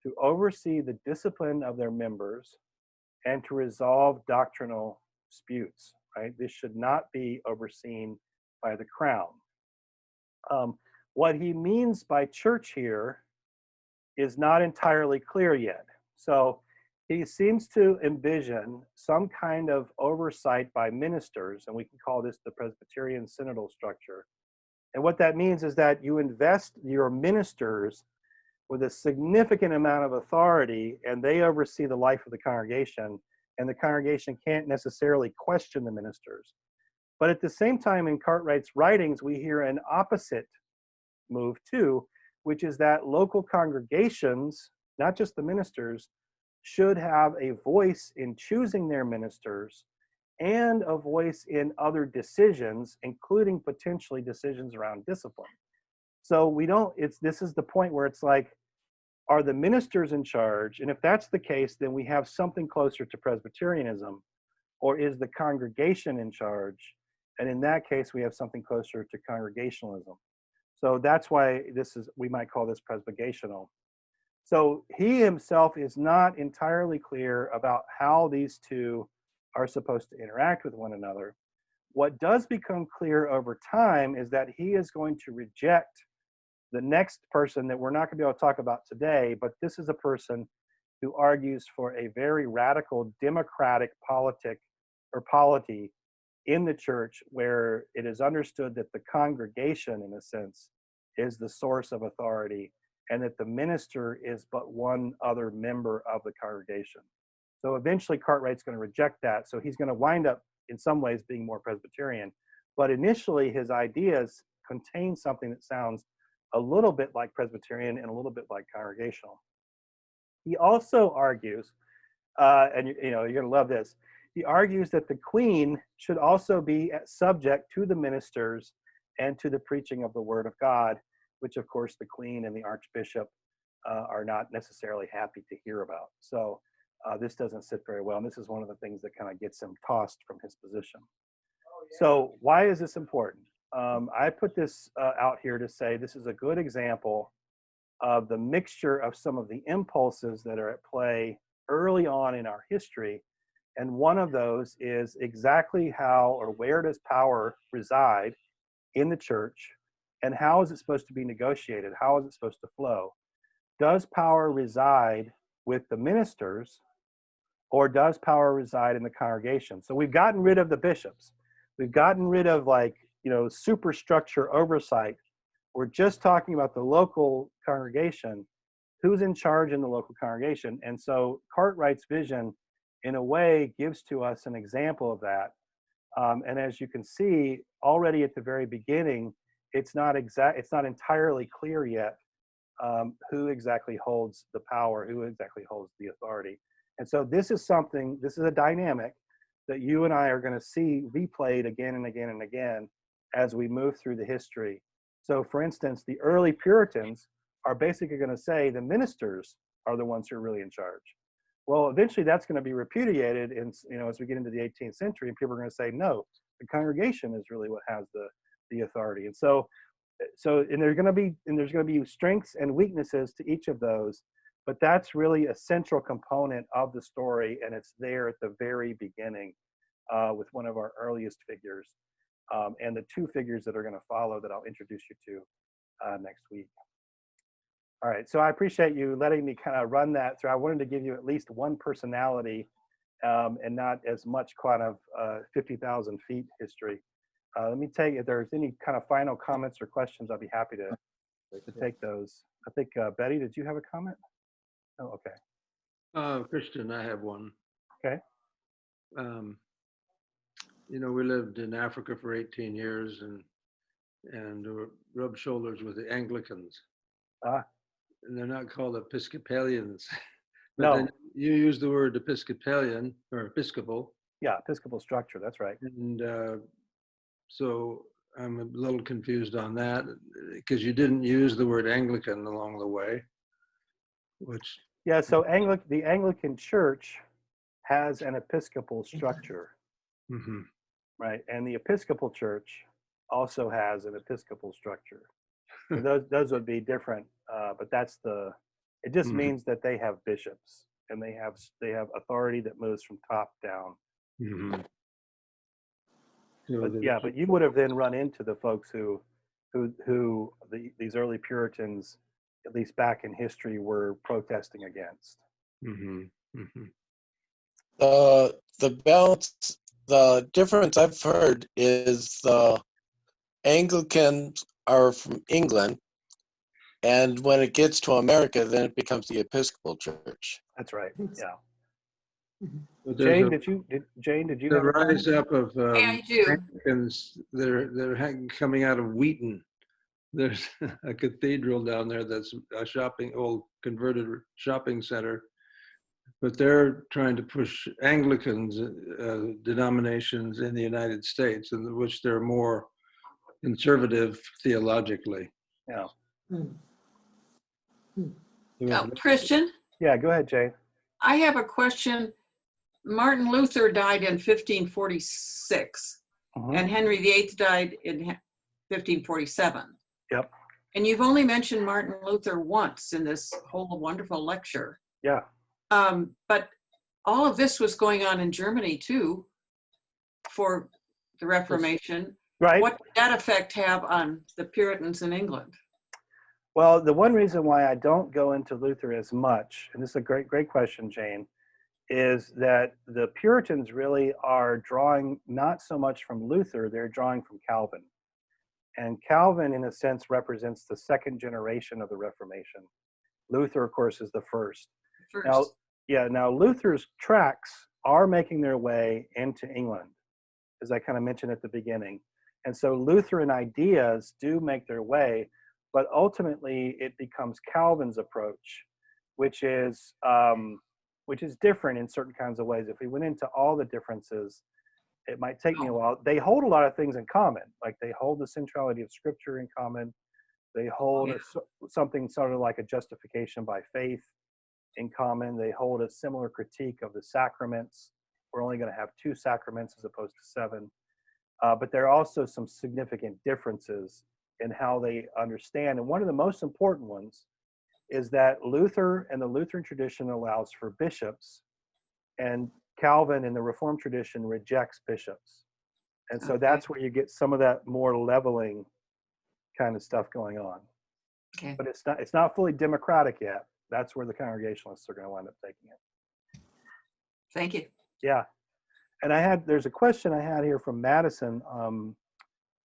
to oversee the discipline of their members, and to resolve doctrinal disputes, right? This should not be overseen by the crown. What he means by church here is not entirely clear yet. So he seems to envision some kind of oversight by ministers, and we can call this the Presbyterian synodal structure. And what that means is that you invest your ministers with a significant amount of authority, and they oversee the life of the congregation, and the congregation can't necessarily question the ministers. But at the same time, in Cartwright's writings, we hear an opposite move too, which is that local congregations, not just the ministers, should have a voice in choosing their ministers and a voice in other decisions, including potentially decisions around discipline. So this is the point where it's like, are the ministers in charge? And if that's the case, then we have something closer to Presbyterianism, or is the congregation in charge? And in that case, we have something closer to Congregationalism. So that's why we might call this Presbygational. So he himself is not entirely clear about how these two are supposed to interact with one another. What does become clear over time is that he is going to reject the next person that we're not going to be able to talk about today, but this is a person who argues for a very radical democratic polity in the church, where it is understood that the congregation, in a sense, is the source of authority, and that the minister is but one other member of the congregation. So eventually Cartwright's going to reject that. So he's going to wind up in some ways being more Presbyterian. But initially his ideas contain something that sounds a little bit like Presbyterian and a little bit like Congregational. He also argues, and you're going to love this, he argues that the queen should also be subject to the ministers and to the preaching of the word of God, which of course the queen and the archbishop are not necessarily happy to hear about. So this doesn't sit very well, and this is one of the things that kind of gets him tossed from his position. So why is this important? I put this out here to say this is a good example of the mixture of some of the impulses that are at play early on in our history. And one of those is exactly how or where does power reside in the church, and how is it supposed to be negotiated? How is it supposed to flow? Does power reside with the ministers, or does power reside in the congregation? So we've gotten rid of the bishops. We've gotten rid of superstructure oversight. We're just talking about the local congregation. Who's in charge in the local congregation? And so Cartwright's vision, in a way, gives to us an example of that. And as you can see, already at the very beginning, it's not entirely clear yet who exactly holds the power, who exactly holds the authority. And so this is a dynamic that you and I are going to see replayed again and again and again as we move through the history. So for instance, the early Puritans are basically going to say the ministers are the ones who are really in charge. Well, eventually that's going to be repudiated in, as we get into the 18th century, and people are going to say, no, the congregation is really what has the authority. And and there's going to be strengths and weaknesses to each of those, but that's really a central component of the story, and it's there at the very beginning with one of our earliest figures, and the two figures that are going to follow that I'll introduce you to next week. All right, so I appreciate you letting me kind of run that through. I wanted to give you at least one personality and not as much kind of 50,000 feet history. Let me tell you, if there's any kind of final comments or questions, I'll be happy to take those. I think, Betty, did you have a comment? Oh, okay. Christian, I have one. Okay. We lived in Africa for 18 years and rubbed shoulders with the Anglicans. And they're not called Episcopalians. But No. then you use the word Episcopalian or Episcopal. Yeah, Episcopal structure, that's right. And so I'm a little confused on that because you didn't use the word Anglican along the way, which. Yeah, so the Anglican Church has an Episcopal structure, Mm-hmm. right? And the Episcopal Church also has an Episcopal structure. So those would be different, but it just Mm-hmm. means that they have bishops and they have authority that moves from top down. Mm-hmm. But you would have then run into the folks who these early Puritans, at least back in history, were protesting against. Mm-hmm. Mm-hmm. The difference I've heard is the Anglicans are from England, and when it gets to America, then it becomes the Episcopal Church. That's right. Yeah. Jane, Jane, did you the have a comment? rise up of I do. Anglicans? They're coming out of Wheaton. There's a cathedral down there that's a old converted shopping center, but they're trying to push Anglicans denominations in the United States, in which they're more conservative theologically. Yeah. Christian, Yeah, go ahead, Jane. I have a question. Martin Luther died in 1546, and Henry VIII died in 1547. Yep. And you've only mentioned Martin Luther once in this whole wonderful lecture. Yeah. But all of this was going on in Germany too, for the Reformation. Right. What did that effect have on the Puritans in England? Well, the one reason why I don't go into Luther as much, and this is a great question, Jane, is that the Puritans really are drawing not so much from Luther, they're drawing from Calvin. And Calvin, in a sense, represents the second generation of the Reformation. Luther, of course, is the first. Now Luther's tracts are making their way into England, as I kind of mentioned at the beginning. And so Lutheran ideas do make their way, but ultimately it becomes Calvin's approach, which is different in certain kinds of ways. If we went into all the differences, it might take me a while. They hold a lot of things in common, like they hold the centrality of Scripture in common. They hold something sort of like a justification by faith in common. They hold a similar critique of the sacraments. We're only going to have 2 sacraments as opposed to 7. But there are also some significant differences in how they understand. And one of the most important ones is that Luther and the Lutheran tradition allows for bishops, and Calvin in the Reformed tradition rejects bishops. And so that's where you get some of that more leveling kind of stuff going on. Okay. But it's not fully democratic yet. That's where the Congregationalists are going to wind up taking it. Thank you. Yeah. And there's a question I had here from Madison.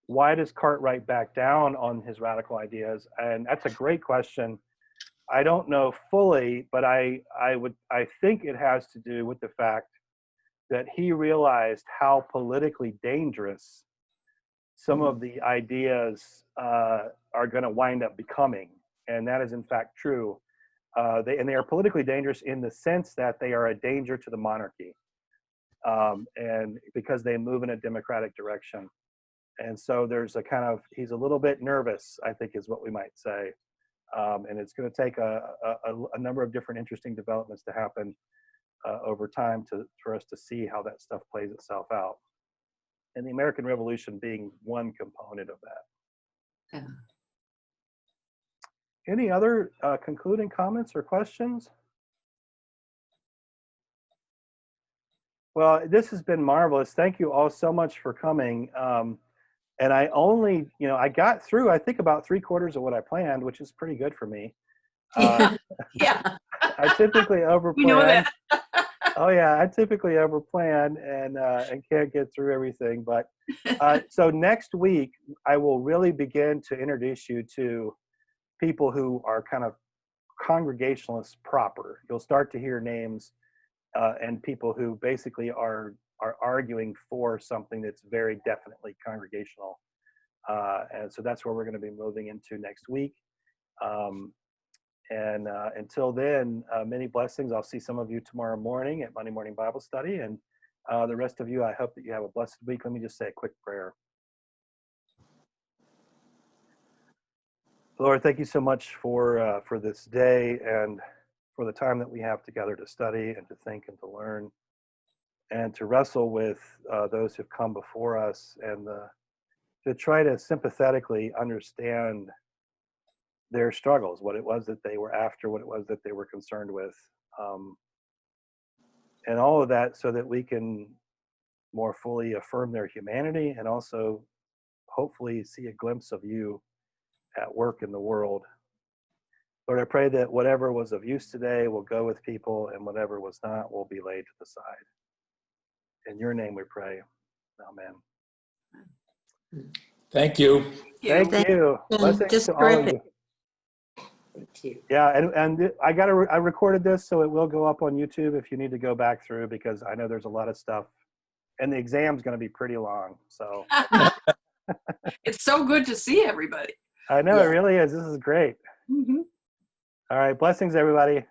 Why does Cartwright back down on his radical ideas? And that's a great question. I don't know fully, but I think it has to do with the fact that he realized how politically dangerous some of the ideas are going to wind up becoming. And that is in fact true. They are politically dangerous in the sense that they are a danger to the monarchy. And because they move in a democratic direction. And so he's a little bit nervous, I think is what we might say. And it's going to take a number of different interesting developments to happen over time for us to see how that stuff plays itself out. And the American Revolution being one component of that. Yeah. Any other concluding comments or questions? Well, this has been marvelous. Thank you all so much for coming. And I only, I got through, I think, about 3/4 of what I planned, which is pretty good for me. Yeah. I typically overplan. We know that. Oh yeah, I typically overplan and can't get through everything. But so next week, I will really begin to introduce you to people who are kind of Congregationalists proper. You'll start to hear names and people who basically are arguing for something that's very definitely congregational. And so that's where we're going to be moving into next week. And until then, many blessings. I'll see some of you tomorrow morning at Monday Morning Bible Study. And the rest of you, I hope that you have a blessed week. Let me just say a quick prayer. Lord, thank you so much for this day and for the time that we have together to study and to think and to learn and to wrestle with those who've come before us and to try to sympathetically understand their struggles, what it was that they were after, what it was that they were concerned with, and all of that so that we can more fully affirm their humanity and also hopefully see a glimpse of you at work in the world. Lord, I pray that whatever was of use today will go with people and whatever was not will be laid to the side. In your name we pray. Amen. Thank you. Thank you. Blessings Just to all of terrific. you. Thank you. Yeah, and I recorded this, so it will go up on YouTube if you need to go back through, because I know there's a lot of stuff, and the exam's going to be pretty long. So It's so good to see everybody. I know Yeah. it really is. This is great. Mhm. All right, blessings, everybody.